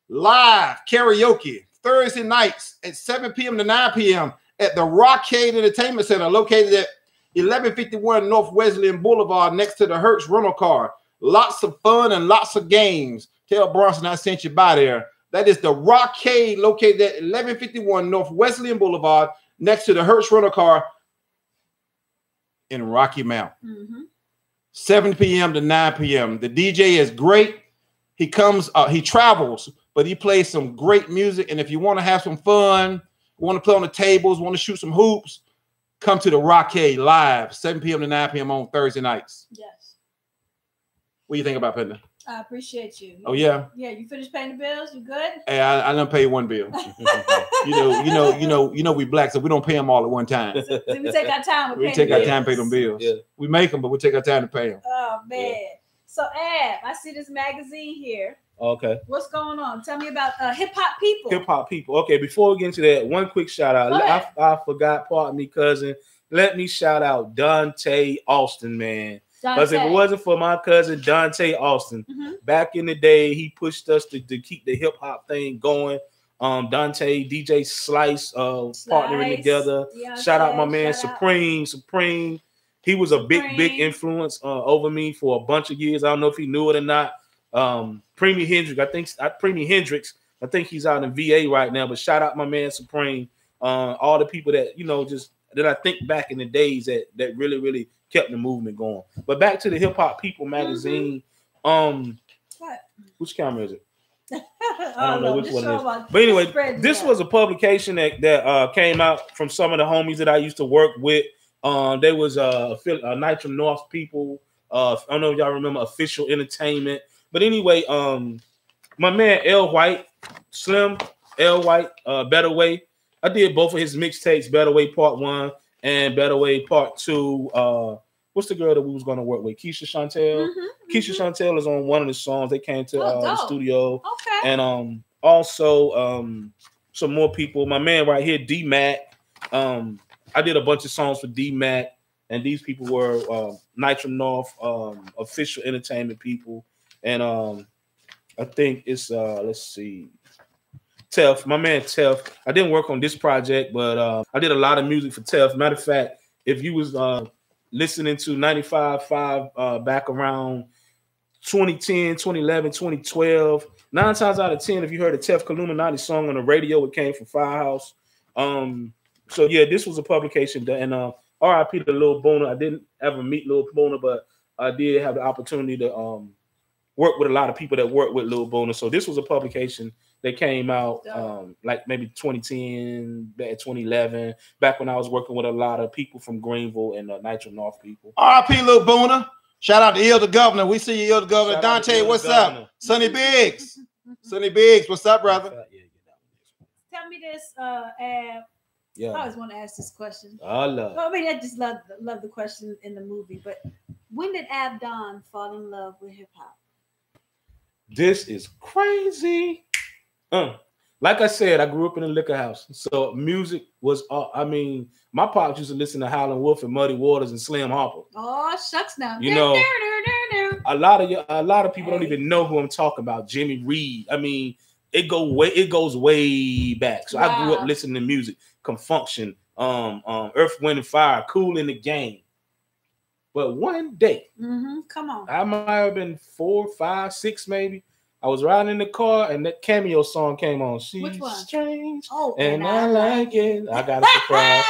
Live karaoke Thursday nights at 7 p.m. to 9 p.m. at the Rockade Entertainment Center, located at 1151 North Wesleyan Boulevard, next to the Hertz rental car. Lots of fun and lots of games. Tell Bronson I sent you by there. That is the Rockade, located at 1151 North Wesleyan Boulevard, next to the Hertz rental car in Rocky Mount. 7 p.m. to 9 p.m. The DJ is great. He comes, he travels, but he plays some great music. And if you want to have some fun, want to play on the tables, want to shoot some hoops, come to the Rockade live, 7 p.m. to 9 p.m. on Thursday nights. Yes. What do you think about Penda? I appreciate you. Oh yeah. Yeah, you finished paying the bills? You good? Hey, I done paid one bill. you know, we black, so we don't pay them all at one time. So we take our time. We take our time to pay them bills. Yeah. We make them, but we take our time to pay them. Oh man. Yeah. So Ab, I see this magazine here. Okay. What's going on? Tell me about Hip Hop People. Hip Hop People. Okay, before we get into that, one quick shout out. I forgot, pardon me, cousin. Let me shout out Dante Austin, man. Because if it wasn't for my cousin Dante Austin, back in the day, he pushed us to keep the hip hop thing going. Dante, DJ Slice, partnering together. Yeah, shout out my man Supreme. He was a big influence over me for a bunch of years. I don't know if he knew it or not. Premium Hendrix, I think he's out in VA right now. But shout out my man Supreme. All the people that that I think back in the days that really kept the movement going. But back to the Hip Hop People magazine. Which camera is it? I don't know which one it is. But anyway, this was a publication that came out from some of the homies that I used to work with. There was Nitro North people. I don't know if y'all remember Official Entertainment. But anyway, my man L White, Slim L White, Better Way. I did both of his mixtapes, Better Way Part 1 and Better Way Part 2. What's the girl that we was going to work with? Keisha Chantel. Keisha Chantel is on one of the songs. They came to the studio. Okay. And also some more people. My man right here, D-Mac. I did a bunch of songs for D-Mac. And these people were Nitro North, Official Entertainment people. And I think it's, let's see, Tef, my man Tef. I didn't work on this project, but I did a lot of music for Tef. Matter of fact, if you was listening to 95.5 back around 2010, 2011, 2012, 9 times out of 10, if you heard a Tef Illuminati song on the radio, it came from Firehouse. So yeah, this was a publication done. And R.I.P. to Lil Boner. I didn't ever meet Lil Boner, but I did have the opportunity to work with a lot of people that worked with Lil Boner. So this was a publication that came out like maybe 2010, 2011, back when I was working with a lot of people from Greenville and Nitro North people. R.I.P. Lil Boner. Shout out to Il the Governor. We see you, Il the Governor. Dante, what's up? Sonny Biggs. Sonny Biggs, what's up, brother? Tell me this, Ab. Yeah. I always want to ask this question. I just love the question in the movie. But when did Ab Don fall in love with hip hop? This is crazy. Like I said, I grew up in a liquor house, so music was. My pops used to listen to Howlin' Wolf and Muddy Waters and Slim Harper. Oh shucks, now a lot of people don't even know who I'm talking about. Jimmy Reed. I mean, it goes way back. So I grew up listening to music. Confunction, Earth, Wind, and Fire, Cool in the Game. But one day, come on, I might have been 4, 5, 6, maybe. I was riding in the car and that Cameo song came on. She's strange, and I like it. I got a surprise.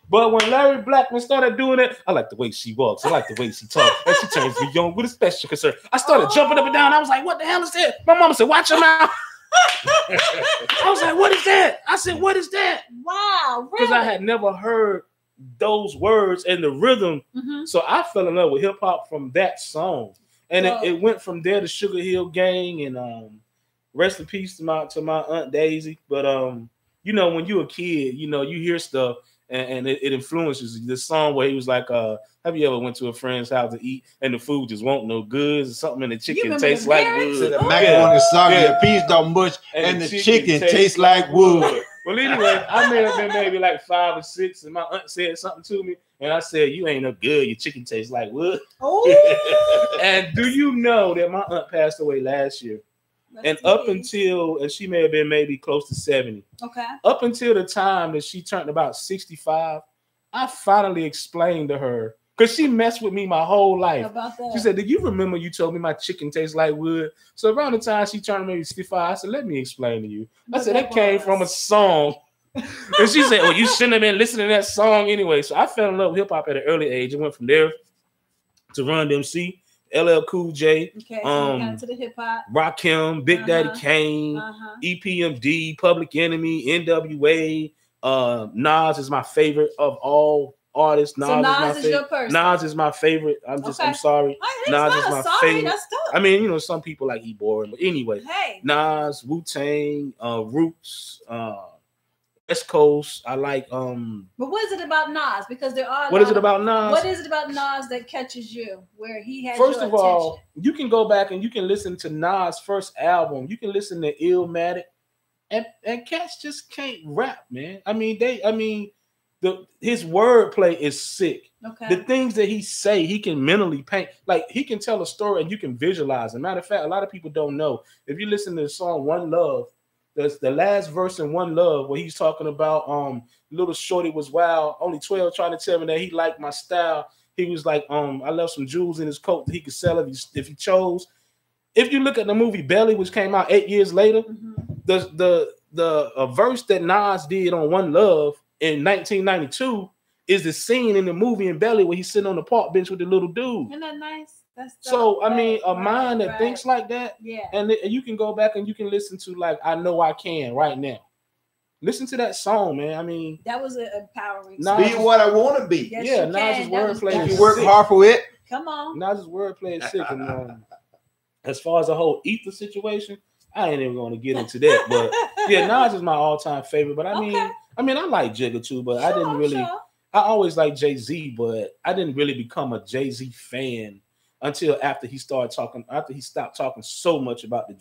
But when Larry Blackman started doing it, I like the way she walks. I like the way she talks. And she turns me young with a special concern. I started jumping up and down. I was like, what the hell is that? My mama said, watch your mouth. I was like, what is that? I said, what is that? Wow. Because I had never heard those words and the rhythm. So I fell in love with hip hop from that song. And it went from there to Sugar Hill Gang and rest in peace to my Aunt Daisy. But when you're a kid, you hear stuff and it influences the song where he was like, have you ever went to a friend's house to eat and the food just won't no good? Something in the chicken tastes like wood. So the macaroni soggy, the peas don't mush, and the chicken tastes like wood. Well, anyway, I may have been maybe like 5 or 6, and my aunt said something to me, and I said, "You ain't no good. Your chicken tastes like wood." Oh. And do you know that my aunt passed away last year? And up until, and she may have been maybe close to 70. Okay. Up until the time that she turned about 65, I finally explained to her, because she messed with me my whole life. About that. She said, "Do you remember you told me my chicken tastes like wood?" So around the time she turned maybe 65, I said, "Let me explain to you." I said, "That came from a song." And she said, "Well, you shouldn't have been listening to that song anyway." So I fell in love with hip hop at an early age. It went from there to Run DMC, LL Cool J, okay, so got into the hip hop, Rakim, Big Daddy Kane, EPMD, Public Enemy, NWA. Nas is my favorite of all artists. Nas is your person. Nas is my favorite. I'm sorry. Nas is my favorite. I mean, you know, some people like he boring, but anyway. Hey. Nas, Wu-Tang, Roots, West Coast. I like But what is it about Nas? Because there are What is it about Nas? What is it about Nas that catches you where he has First of all, you can go back and you can listen to Nas' first album. You can listen to Illmatic, and cats just can't rap, man. I mean, his wordplay is sick. Okay. The things that he say, he can mentally paint. Like, he can tell a story and you can visualize. As a matter of fact, a lot of people don't know. If you listen to the song One Love, there's the last verse in One Love where he's talking about little shorty was wild, only 12, trying to tell me that he liked my style. He was like, I left some jewels in his coat that he could sell if he chose. If you look at the movie Belly, which came out 8 years later, the verse that Nas did on One Love in 1992 is the scene in the movie in Belly where he's sitting on the park bench with the little dude. Isn't that nice? That's so I mean, a mind that thinks like that, and you can go back and you can listen to like I Know I Can right now. Listen to that song, man. I mean, that was an empowering song. Be what I want to be. Yes, yeah, Nas's wordplay. You work hard for it. Come on. Nas's wordplay is sick. And as far as the whole ether situation, I ain't even going to get into that. But yeah, Nas is my all-time favorite. But I mean, I like Jigga too, but I didn't really. I always liked Jay-Z, but I didn't really become a Jay-Z fan until after he stopped talking so much about the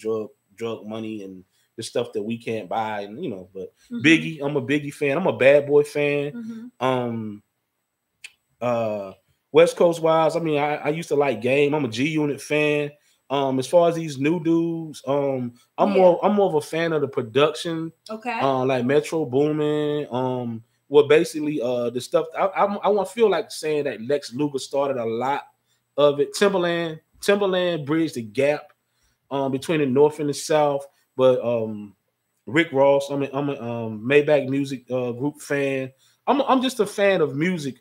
drug money and the stuff that we can't buy, and you know. But Biggie, I'm a Biggie fan. I'm a Bad Boy fan. West Coast wise, I mean, I used to like Game. I'm a G-Unit fan. As far as these new dudes, I'm more of a fan of the production. Okay. Like Metro Boomin. Well, basically, the stuff I want to feel like saying that Lex Luger started a lot of it. Timberland bridged the gap between the North and the South. But Rick Ross, I'm a Maybach Music Group fan. I'm just a fan of music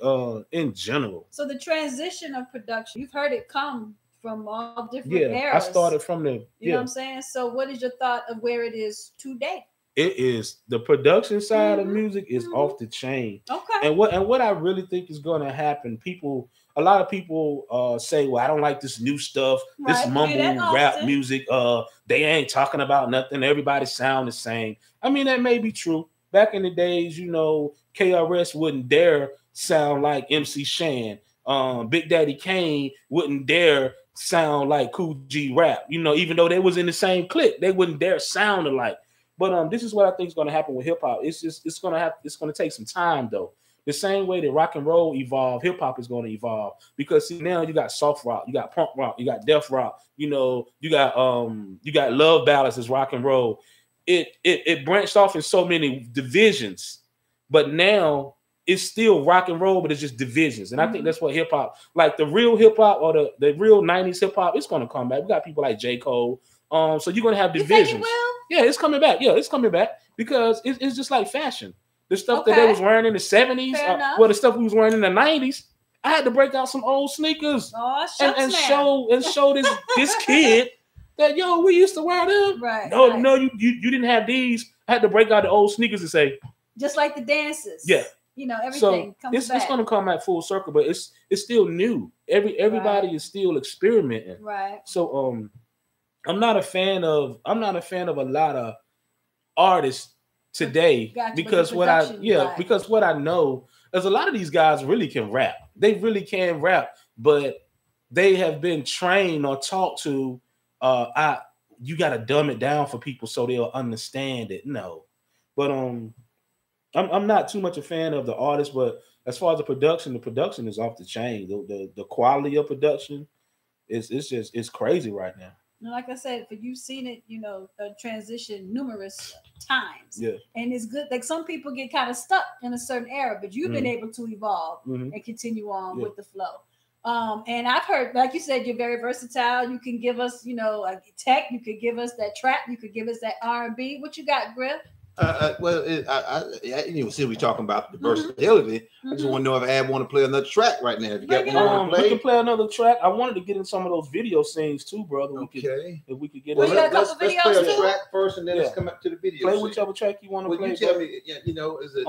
in general. So the transition of production, you've heard it come from all different eras. I started from the you know what I'm saying? So what is your thought of where it is today? It is the production side of music is off the chain. Okay. And what I really think is going to happen, a lot of people say, well, I don't like this new stuff, this mumble rap music. They ain't talking about nothing. Everybody sound the same. I mean, that may be true. Back in the days, you know, KRS wouldn't dare sound like MC Shan. Big Daddy Kane wouldn't dare sound like Cool G Rap. You know, even though they was in the same clique, they wouldn't dare sound alike. But this is what I think is going to happen with hip hop. It's going to take some time though. The same way that rock and roll evolved, hip hop is going to evolve, because see, now you got soft rock, you got punk rock, you got death rock, you know, you got love ballads as rock and roll. It branched off in so many divisions, but now it's still rock and roll, but it's just divisions. And I think that's what hip hop, like the real hip hop or the real 90s hip hop, it's going to come back. We got people like J. Cole. So you're going to have divisions. You think it will? Yeah, it's coming back. Yeah, it's coming back because it's just like fashion. The stuff that they was wearing in the 70s, the stuff we was wearing in the 90s, I had to break out some old sneakers and show this kid that, yo, we used to wear them. Right. No, you didn't have these. I had to break out the old sneakers and say, just like the dances. Yeah. You know, everything comes back. It's going to come back full circle, but it's still new. Everybody is still experimenting. Right. So I'm not a fan of a lot of artists today because what I know, Because a lot of these guys really can rap. They really can rap, but they have been trained or taught to, you got to dumb it down for people so they'll understand it. No. But I'm not too much a fan of the artist, but as far as the production is off the chain. The quality of production it's crazy right now. Like I said, for you've seen it, transition numerous times. Yeah. And it's good. Like some people get kind of stuck in a certain era, but you've been able to evolve and continue on with the flow. And I've heard, like you said, you're very versatile. You can give us, like tech. You could give us that trap. You could give us that R&B. What you got, Griff? You see, we talking about the versatility. I just want to know if Ab want to play another track right now. If you got one to play, we can play another track. I wanted to get in some of those video scenes too, brother. If we could get. Well, let's play a track first, and then let's come up to the video. Play whichever track you want to play. You tell me, is it?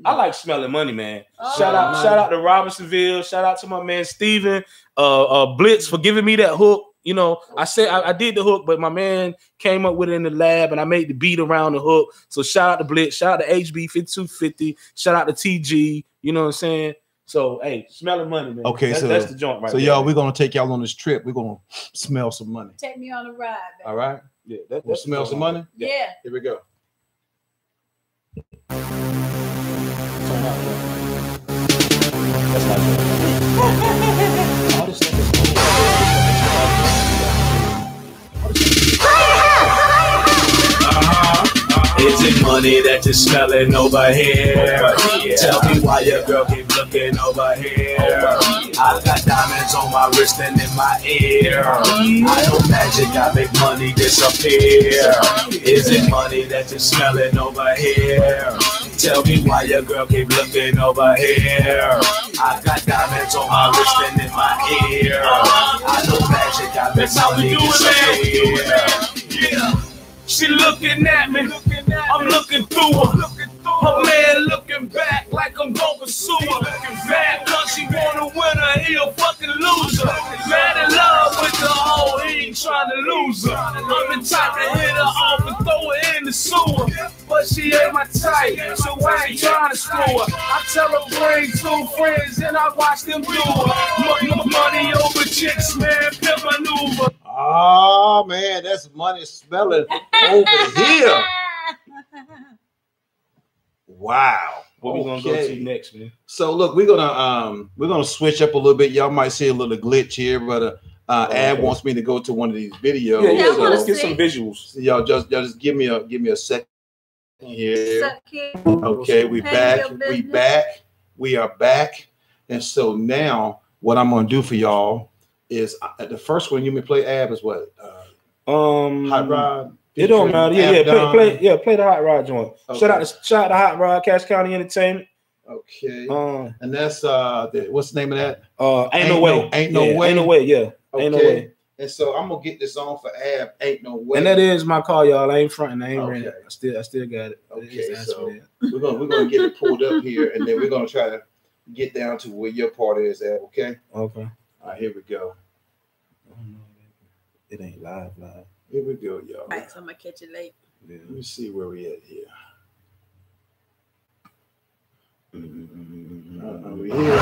I like Smelling Money, man. Shout out to Robinsonville. Shout out to my man Steven Blitz for giving me that hook. I said I did the hook, but my man came up with it in the lab, and I made the beat around the hook. So shout out to Blitz, shout out to HB 5250, shout out to TG. You know what I'm saying? So hey, Smelling Money, man. Okay, that's the joint right there. So y'all, we're gonna take y'all on this trip. We're gonna smell some money. Take me on a ride, baby. All right. Yeah, we'll smell some money. Yeah. Here we go. All this stuff is Is it money that you're smelling over here? Tell me why your girl keep looking over here. I got diamonds on my wrist and in my ear. I know magic, I make money disappear. Is it money that you're smelling over here? Tell me why your girl keep looking over here. I got diamonds on my wrist and in my ear. I know magic, I make money disappear. Yeah. She looking at me, I'm looking through her. Her man looking back like I'm going sewer. Mad cause she wanna win her, he a fucking loser. Mad in love with the hoe, he ain't trying to lose her. I'm the type to hit her off and throw her in the sewer. But she ain't my type, so I ain't trying to screw her. I tell her bring 2 friends and I watch them do her. Money over chicks, man, pimp maneuver. Oh man, that's money smelling over here. Wow. What we gonna go to next, man? So look, we're gonna switch up a little bit. Y'all might see a little glitch here, but Ab wants me to go to one of these videos. Yeah, so let's get some visuals. So y'all just give me a second here. Okay, we are back, and so now what I'm gonna do for y'all is the first one you may play. Ab is what? Hot Rod. It don't matter. Play the Hot Rod joint. Okay. Shout out to Hot Rod, Cash County Entertainment. Okay. And that's what's the name of that? Ain't no way. Ain't no way. Ain't no way. Yeah. Okay. Ain't no way. And so I'm gonna get this on for Ab. Ain't no way. And that is my car, y'all. I ain't fronting. I ain't renting. I still got it. Okay. So we're gonna get it pulled up here, and then we're gonna try to get down to where your part is at. Okay. Okay. All right. Here we go. It ain't live. Here we go, y'all. All right, so I'm gonna catch it late. Yeah. Let me see where we at here. We here.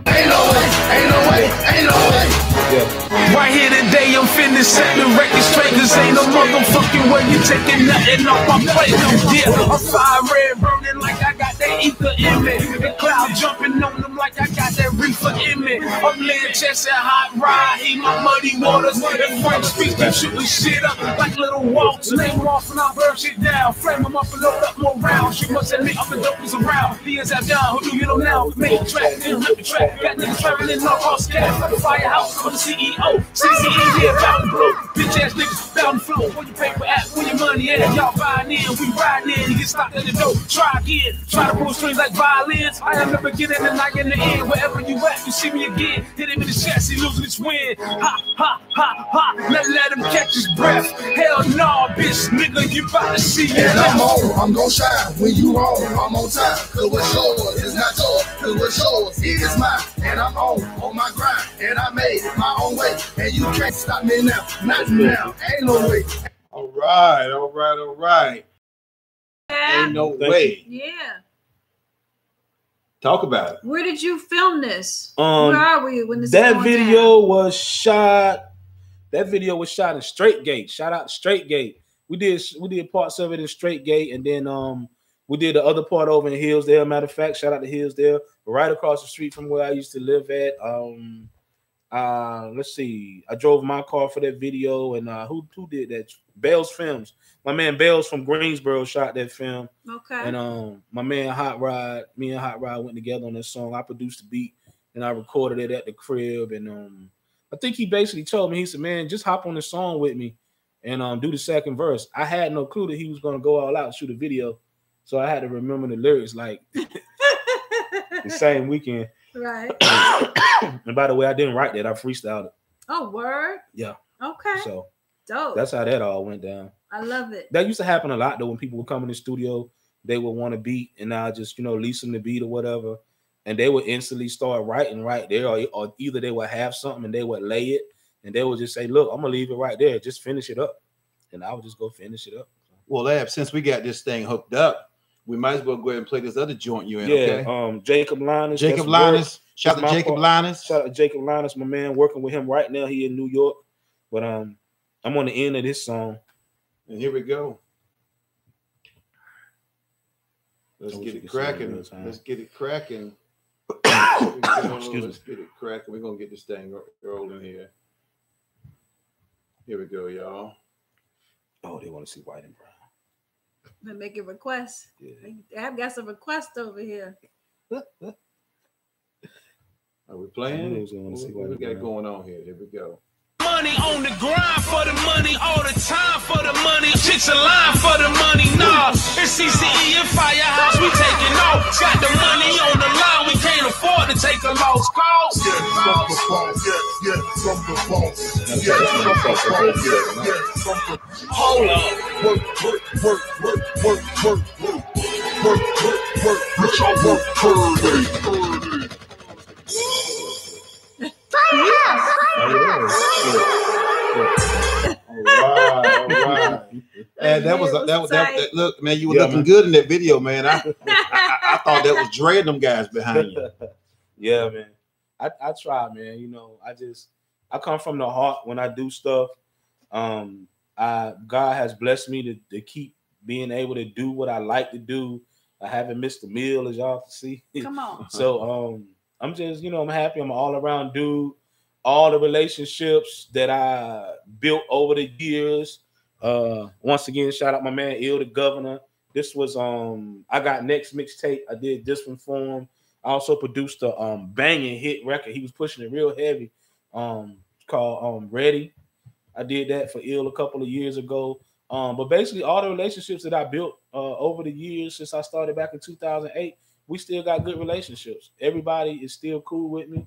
Ain't no way, ain't no way, ain't no way. Yeah. Right here today, I'm finna set the record straight. Cause ain't no motherfucking way you taking nothing off my plate. Yeah, I'm fire red burning like I got that ether in me. The cloud jumping on them like I got that reefer in me. I'm laying chest at Hot Rod, eat my muddy waters. And French speech keep shooting shit up like little waltz. Name off and I burn shit down. Frame them up and load up more rounds. You must admit I'm the dopest around. The ends have down, who do you know now? Make a track, then rip the track. Got niggas traveling no cross gas. Firehouse, I'm the CEO. CCE here, bound to blow. Bitch ass niggas, bound to flow. Where your paper at, where your money at? Y'all buying in, we riding in. You get stopped in the door. Try again. Try to pull strings like violins. I am the beginning and I am the end. Wherever you at, you see me again. Hit him in the chest, he losing his wind. Ha, ha, ha, ha. Let him catch his breath. Hell no, bitch, nigga, you about to see it. And I'm on, I'm gon' shine. When you on, I'm on time. Cause what's yours is not yours. Cause what's yours is mine. And I'm on my grind. And I made it my own way. And you can't stop me now. Not now. Ain't no way. All right. Ain't no way. Yeah. Talk about it. Where did you film this? Where are we when this? That video was shot. That video was shot in Straight Gate. Shout out to Straight Gate. We did parts of it in Straight Gate, and then we did the other part over in Hillsdale. Matter of fact, shout out to Hillsdale, right across the street from where I used to live at. Let's see. I drove my car for that video, and who did that? Bell's Films. My man Bell's from Greensboro shot that film. Okay. And my man Hot Rod, me and Hot Rod went together on this song. I produced the beat and I recorded it at the crib. And I think he basically told me, he said, man, just hop on the song with me and do the second verse. I had no clue that he was gonna go all out and shoot a video. So I had to remember the lyrics like the same weekend. Right. And by the way, I didn't write that. I freestyled it. Oh, word? Yeah. Okay. So dope. That's how that all went down. I love it. That used to happen a lot though. When people would come in the studio, they would want a beat, and I just lease them the beat or whatever, and they would instantly start writing right there, or either they would have something and they would lay it, and they would just say, "Look, I'm gonna leave it right there. Just finish it up," and I would just go finish it up. Well, Ab, since we got this thing hooked up, we might as well go ahead and play this other joint you in. Yeah. Okay. Jacob Linus. Jacob Linus. Shout out to Jacob Linus. Shout out to Jacob Linus, my man. Working with him right now. He in New York, but I'm on the end of this song. And here we go. Let's get it cracking. Let's get it cracking. Let's get it cracking. We're gonna get this thing rolling here. Here we go, y'all. Oh, they want to see white and brown. They make a request. Yeah. I've got some requests over here. Are we playing? What we got going on here? Here we go. Money on the grind for the money, all the time for the money. Chicks alive for the money, nah. It's CCE and Firehouse, we taking off. Got the money on the line, we can't afford to take a loss. Calls. Yeah, from the phone. Yeah, from the phone. Yeah, from the phone. Yeah, from the phone. Hold up. Work. Bitch, I work per day. Wow. And that was look, man, you were looking good in that video, man. I thought that was Dre and them guys behind you. Yeah, man. I try, man. I come from the heart when I do stuff. God has blessed me to keep being able to do what I like to do. I haven't missed a meal, as y'all can see. Come on. So I'm just, I'm happy. I'm an all-around dude. All the relationships that I built over the years. Once again, shout out my man Ill the Governor. This was I got next mixtape. I did this one for him. I also produced a banging hit record. He was pushing it real heavy. Called Ready. I did that for Ill a couple of years ago. But basically all the relationships that I built over the years since I started back in 2008, we still got good relationships. Everybody is still cool with me.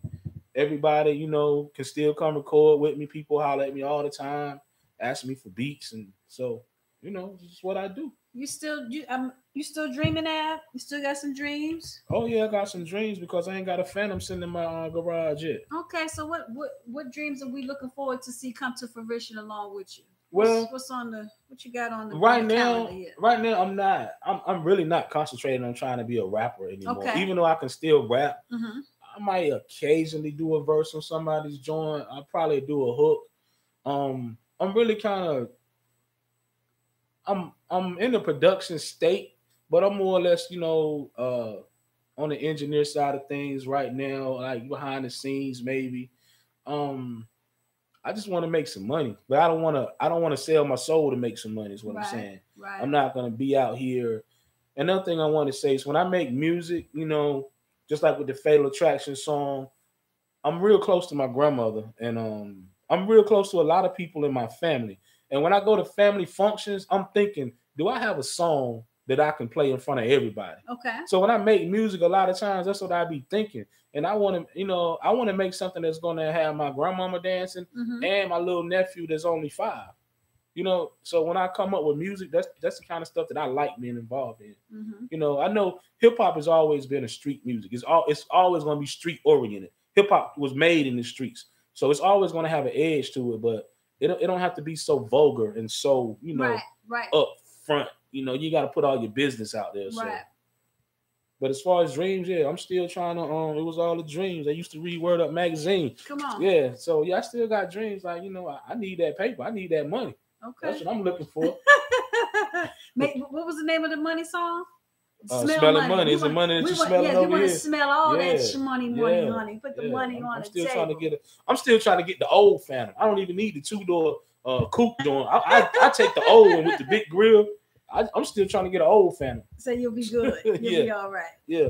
Everybody, can still come record with me. People holler at me all the time, ask me for beats, and so, this is what I do. You still dreaming, Ab? You still got some dreams? Oh yeah, I got some dreams because I ain't got a Phantom sitting in my garage yet. Okay, so what dreams are we looking forward to see come to fruition along with you? Well, what you got on the right now? Right now, I'm really not concentrating on trying to be a rapper anymore. Okay. Even though I can still rap. Mm-hmm. I might occasionally do a verse on somebody's joint. I'll probably do a hook. I'm really kind of I'm in the production state, but I'm more or less, on the engineer side of things right now, like behind the scenes maybe. I just want to make some money, but I don't want to sell my soul to make some money is what I'm saying. Right. I'm not going to be out here. Another thing I want to say is when I make music, just like with the Fatal Attraction song, I'm real close to my grandmother, and I'm real close to a lot of people in my family. And when I go to family functions, I'm thinking, do I have a song that I can play in front of everybody? Okay. So when I make music, a lot of times that's what I be thinking. And I want to make something that's going to have my grandmama dancing and my little nephew that's only 5. So when I come up with music, that's the kind of stuff that I like being involved in. Mm-hmm. I know hip hop has always been a street music. It's always going to be street oriented. Hip hop was made in the streets, so it's always going to have an edge to it. But it don't have to be so vulgar and so right. up front you know, you got to put all your business out there. So. Right. But as far as dreams, yeah, I'm still trying to. It was all the dreams. I used to read Word Up magazine. Come on. Yeah, so yeah, I still got dreams. Like, you know, I need that paper. I need that money. Okay. That's what I'm looking for. What was the name of the money song? Smelling money. Is it money that you smelling over here? Yeah, you want to smell all that money, honey. Put the money on the table. I'm still trying to get the old Phantom. I don't even need the 2-door coupe joint. I take the old one with the big grill. I'm still trying to get an old Phantom. So you'll be good. You'll be all right. Yeah.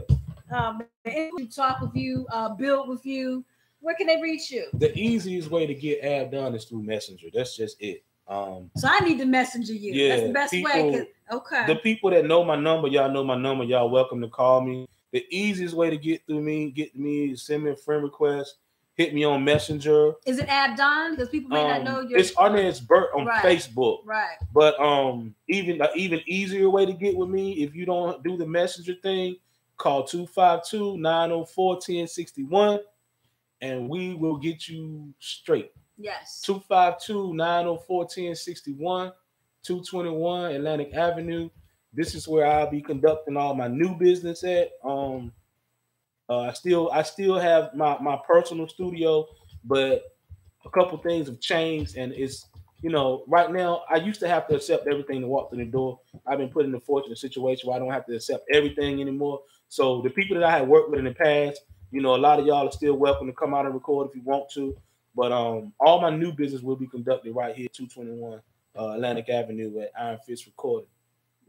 Talk with you, build with you. Where can they reach you? The easiest way to get Ab done is through Messenger. That's just it. So I need to messenger you. Yeah, that's the best way. Okay. The people that know my number, y'all know my number. Y'all welcome to call me. The easiest way to get me, send me a friend request. Hit me on Messenger. Is it Abdon? Because people may not know your. It's Arnez Burt on Facebook. Right. But even easier way to get with me, if you don't do the Messenger thing, call 252-904-1061, and we will get you straight. Yes. 252-904-1061, 221 Atlantic Avenue. This is where I'll be conducting all my new business at. I still have my personal studio, but a couple things have changed, and it's, you know, right now I used to have to accept everything to walk through the door. I've been put in a fortunate situation where I don't have to accept everything anymore. So the people that I had worked with in the past, you know, a lot of y'all are still welcome to come out and record if you want to. But all my new business will be conducted right here, 221 Atlantic Avenue at Iron Fist Recording.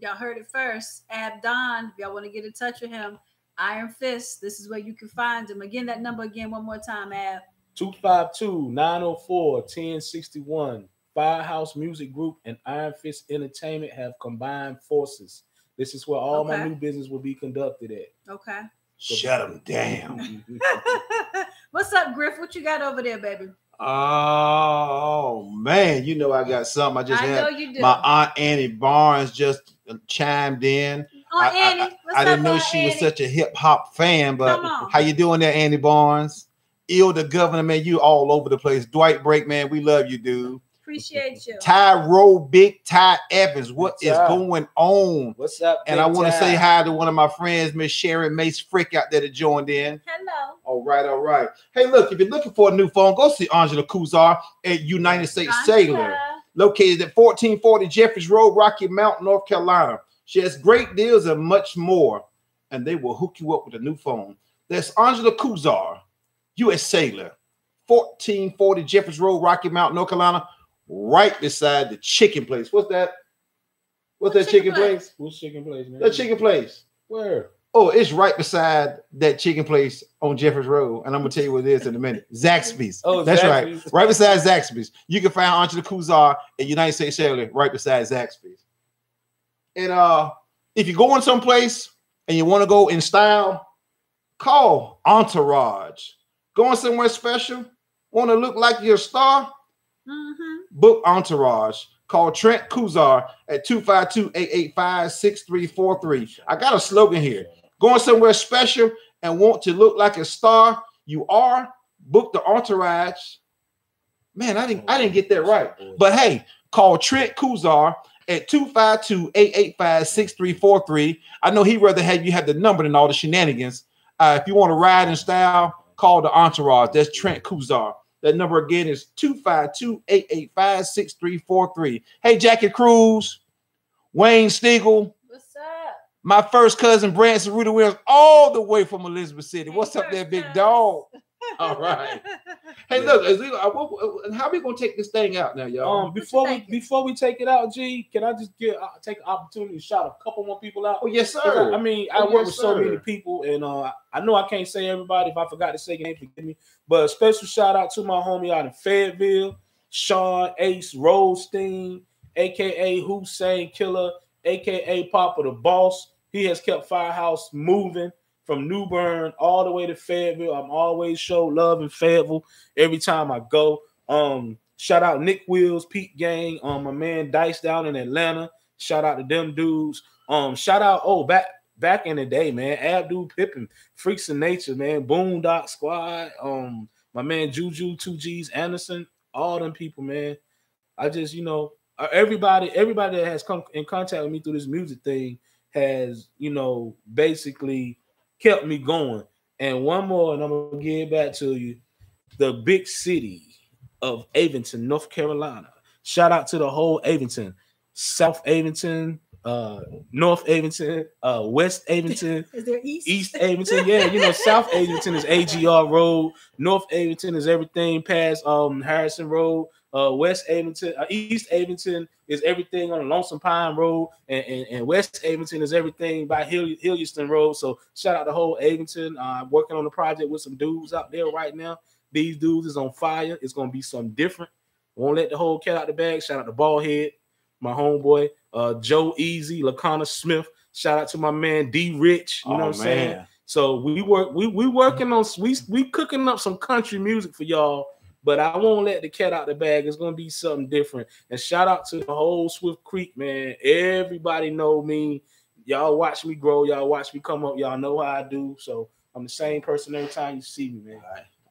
Y'all heard it first. Abdon, if y'all want to get in touch with him, Iron Fist, this is where you can find him. Again, that number again, one more time, Ab. 252-904-1061. Firehouse Music Group and Iron Fist Entertainment have combined forces. This is where all my new business will be conducted at. Okay. Shut them down. What's up, Griff? What you got over there, baby? Oh man, you know I got something. I know you do. My Aunt Annie Barnes just chimed in. I didn't know she was such a hip hop fan, but how you doing there, Annie Barnes? The governor, man, you all over the place. Dwight Break, man, we love you, dude. Appreciate you. Big Ty Evans, what is going on? What's up? And I want to say hi to one of my friends, Miss Sharon Mace Frick out there that joined in. Hello. All right. Hey, look, if you're looking for a new phone, go see Angela Kuzar at United States Cellular, located at 1440 Jeffries Road, Rocky Mount, North Carolina. She has great deals and much more, and they will hook you up with a new phone. That's Angela Kuzar, U.S. Cellular, 1440 Jeffries Road, Rocky Mount, North Carolina, right beside the chicken place. What's that? What's that chicken place? What's chicken place, man? That chicken place. Where? Oh, it's right beside that chicken place on Jeffers Road. And I'm going to tell you what it is in a minute. Zaxby's. Oh, that's Zaxby's. Right. Right beside Zaxby's. You can find Angela Kuzar at United States Cellular right beside Zaxby's. And if you're going someplace and you want to go in style, call Entourage. Going somewhere special? Want to look like you're a star? Book Entourage. Call Trent Kuzar at 252-885-6343. I got a slogan here. Going somewhere special and want to look like a star? You are. Book the Entourage. Man, I didn't get that right. But hey, call Trent Kuzar at 252-885-6343. I know he'd rather have you have the number than all the shenanigans. If you want to ride in style, call the Entourage. That's Trent Kuzar. That number again is 252-885-6343. Hey, Jackie Cruz, Wayne Stiegel. What's up? My first cousin, Branson Rudy Williams, all the way from Elizabeth City. What's up there, big dog? All right. Hey, look, how are we going to take this thing out now, y'all? Before we take it out, G, can I just take an opportunity to shout a couple more people out? Oh, yes, sir. I work with so many people, and I know I can't say everybody. If I forgot to say your name, forgive me. But a special shout out to my homie out in Fayetteville, Sean Ace Rollstein, a.k.a. Hussein Killer, a.k.a. Papa the Boss. He has kept Firehouse moving from New Bern all the way to Fayetteville. I'm always show love in Fayetteville every time I go. Shout out Nick Wills, Pete Gang, my man Dice down in Atlanta. Shout out to them dudes. Shout out, back in the day, man, Abdul Pippin, Freaks of Nature, man, Boondock Squad, my man Juju, 2Gs Anderson, all them people, man. I everybody that has come in contact with me through this music thing has, you know, basically kept me going. And one more, and I'm gonna give it back to you. The big city of Avonton, North Carolina. Shout out to the whole Avonton, South Avonton, North Avonton, West Avonton. Is there East Avonton? Yeah, you know, South Avonton is AGR Road. North Avonton is everything past Harrison Road. West Avonton, East Avonton is everything on Lonesome Pine Road, and West Avonton is everything by Hillieston Road. So shout out the whole Avonton. I'm working on a project with some dudes out there right now. These dudes is on fire. It's gonna be something different. Won't let the whole cat out the bag. Shout out to Ballhead, my homeboy, Joe Easy, LaConna Smith. Shout out to my man D Rich. You know what I'm saying? So we working on we cooking up some country music for y'all. But I won't let the cat out the bag. It's gonna be something different. And shout out to the whole Swift Creek, man. Everybody know me. Y'all watch me grow. Y'all watch me come up. Y'all know how I do. So I'm the same person every time you see me, man.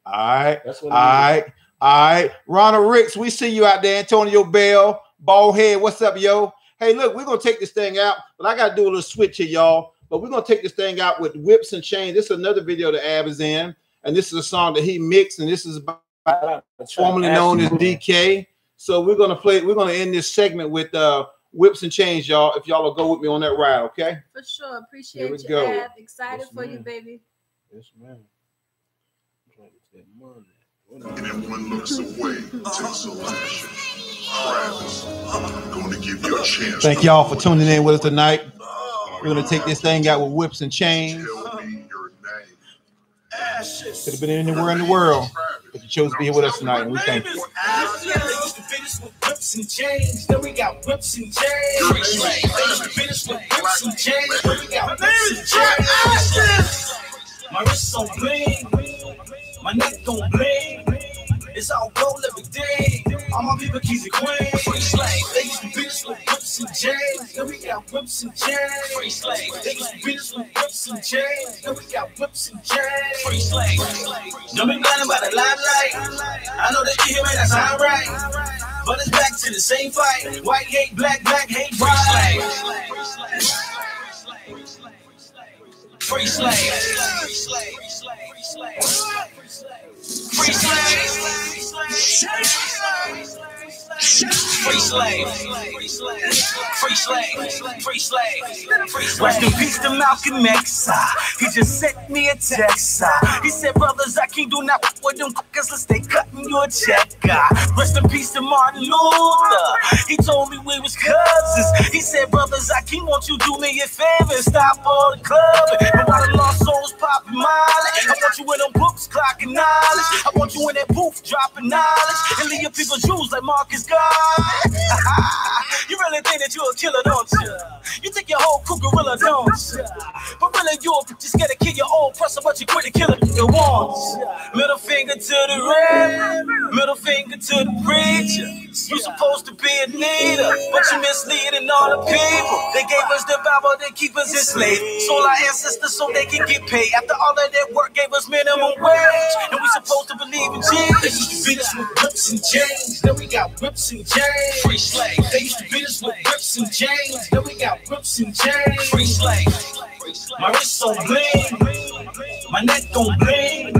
All right. That's what All right. Ronald Ricks, we see you out there. Antonio Bell, Ballhead. What's up, yo? Hey, look, we're gonna take this thing out, but I gotta do a little switch here, y'all. But we're gonna take this thing out with Whips and Chains. This is another video that Ab is in, and this is a song that he mixed, and this is about formerly known as DK. So we're gonna end this segment with Whips and Chains, y'all. If y'all will go with me on that ride, okay? For sure. Appreciate you, go. Ab. Excited for you, baby. Yes, man. I'm trying to get that money. And everyone looks away to selection. Travis, I'm going to give you a chance. Thank y'all for tuning in with us tonight. We're gonna take this thing out with Whips and Chains. Tell me your name. Could have been anywhere in the world, but you chose to be here with us tonight, and we thank you. Whips and chains, then we got whips and chains. Finish with whips and chains, then we got whips and chains. My wrist on bling, my neck on bling. It's all gold every day. All my people keys and queens. Free slave. They used to beat us with whips and chains. Then we got whips and chains. Free slave. They used to beat us with whips and chains. Then we got whips and chains. Free slave. Don't be blinded by the limelight. I know that you hear me, that sound right. But it's back to the same fight. White hate black, black hate white. Free slave. Free slave. Free slave. Free slave. Free slave. Free slave. Rest in peace to Malcolm X. He just sent me a text. He said, brothers, I can't do nothing with them cause let's stay cutting your check. Rest in peace to Martin Luther. He told me we was cousins. He said, brothers, I can't want you do me a favor and stop all the clubbing. And while the lost souls popping mileage, I want you in them books clocking knowledge. I want you in that booth dropping knowledge and leave your people Jews like Marcus God. You really think that you're a killer, don't you? You think your whole crew gorilla, don't you? But really you're just scared to kill your own person, but you quit to kill it you want. Middle finger to the red, middle finger to the preacher. You supposed to be a leader, but you misleading all the people. They gave us the Bible, they keep us enslaved. Sold our ancestors so they can get paid. After all of that work, gave us minimum wage, and we supposed to believe in Jesus. They used to beat us with whips and chains, then we got whips and chains. Free slave. They used to beat us with whips and chains, then we got whips and chains. Free slave. My wrist on bling, my neck on bling.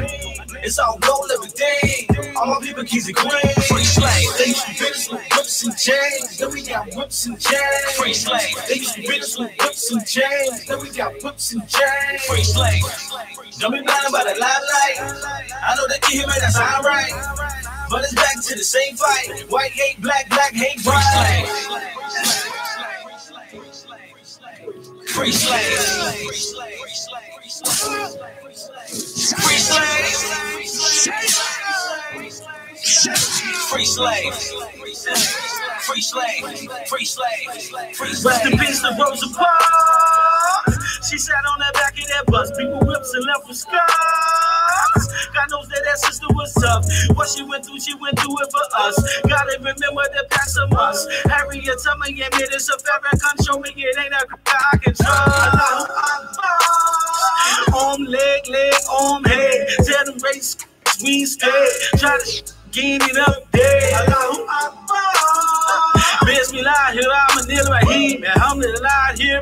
It's all gold every day. All my people keys and queens. Free slave. They used to beat us with whips and chains, then we got whips and chains. Free slave. They used to beat us with whips and chains, then we got whips and chains. Free slave. Don't be blinded by the limelight. I know that you hear me, that sound right. But it's back to the same fight. White hate black, black hate white. Free slave. Free slave. Free slave. Free slave. Free slave. Free slave. Rest in peace to Rosa Parks. She sat on the back of that bus, people whips and left with scars. God knows that that sister was tough. What she went through it for us. Gotta remember the past of us. Harriet, tell me, yeah, man, it's a Farrakhan. Show me it ain't a I can trust. Arm, leg, arm, head. Tell them race, we scared. Try to gain it up there. Allahu Akbar. Bismillah. Rahim, alhamdulillah, here,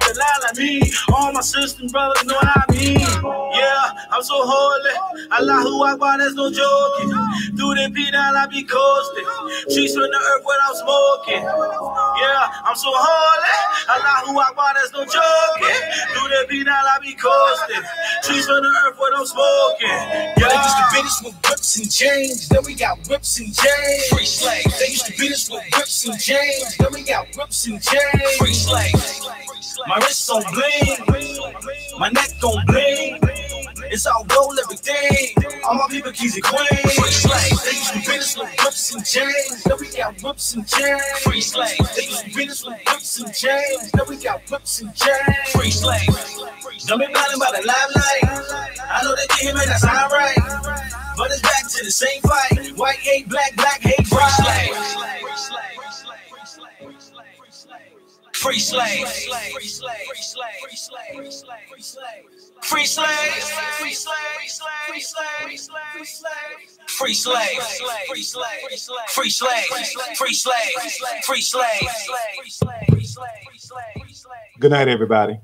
me. All my sisters, brothers know what I mean. Yeah, I'm so holy. Allahu Akbar, there's no joking. Through the peanut, I be coasting. Trees from the earth when I'm smoking. Yeah, I'm so holy. Allahu Akbar, there's no joking. Through the peanut, I be coasting. Trees from the earth when I'm smoking. Yeah, they used to beat us with whips and chains. Then we got whips and chains. Free slaves. They used to beat us with whips and chains. Then we got whips and chains. Free slaves. My wrist on bling, my neck on bling. It's all gold, everything. All my people keys and queens. Free slaves. They used to beat us with whips and chains. Then we got whips and chains. Free slaves. They used to beat us with whips and chains. Then we got whips and chains. Free slaves. Don't be blinded by the limelight. I know they think it may not sound right, but it's back to the same fight. White hate black, black hate pride. Free slaves. Free slaves. Free slaves. Free slaves. Free slaves. Free slaves. Free slaves. Free slaves. Free slaves. Good night, everybody.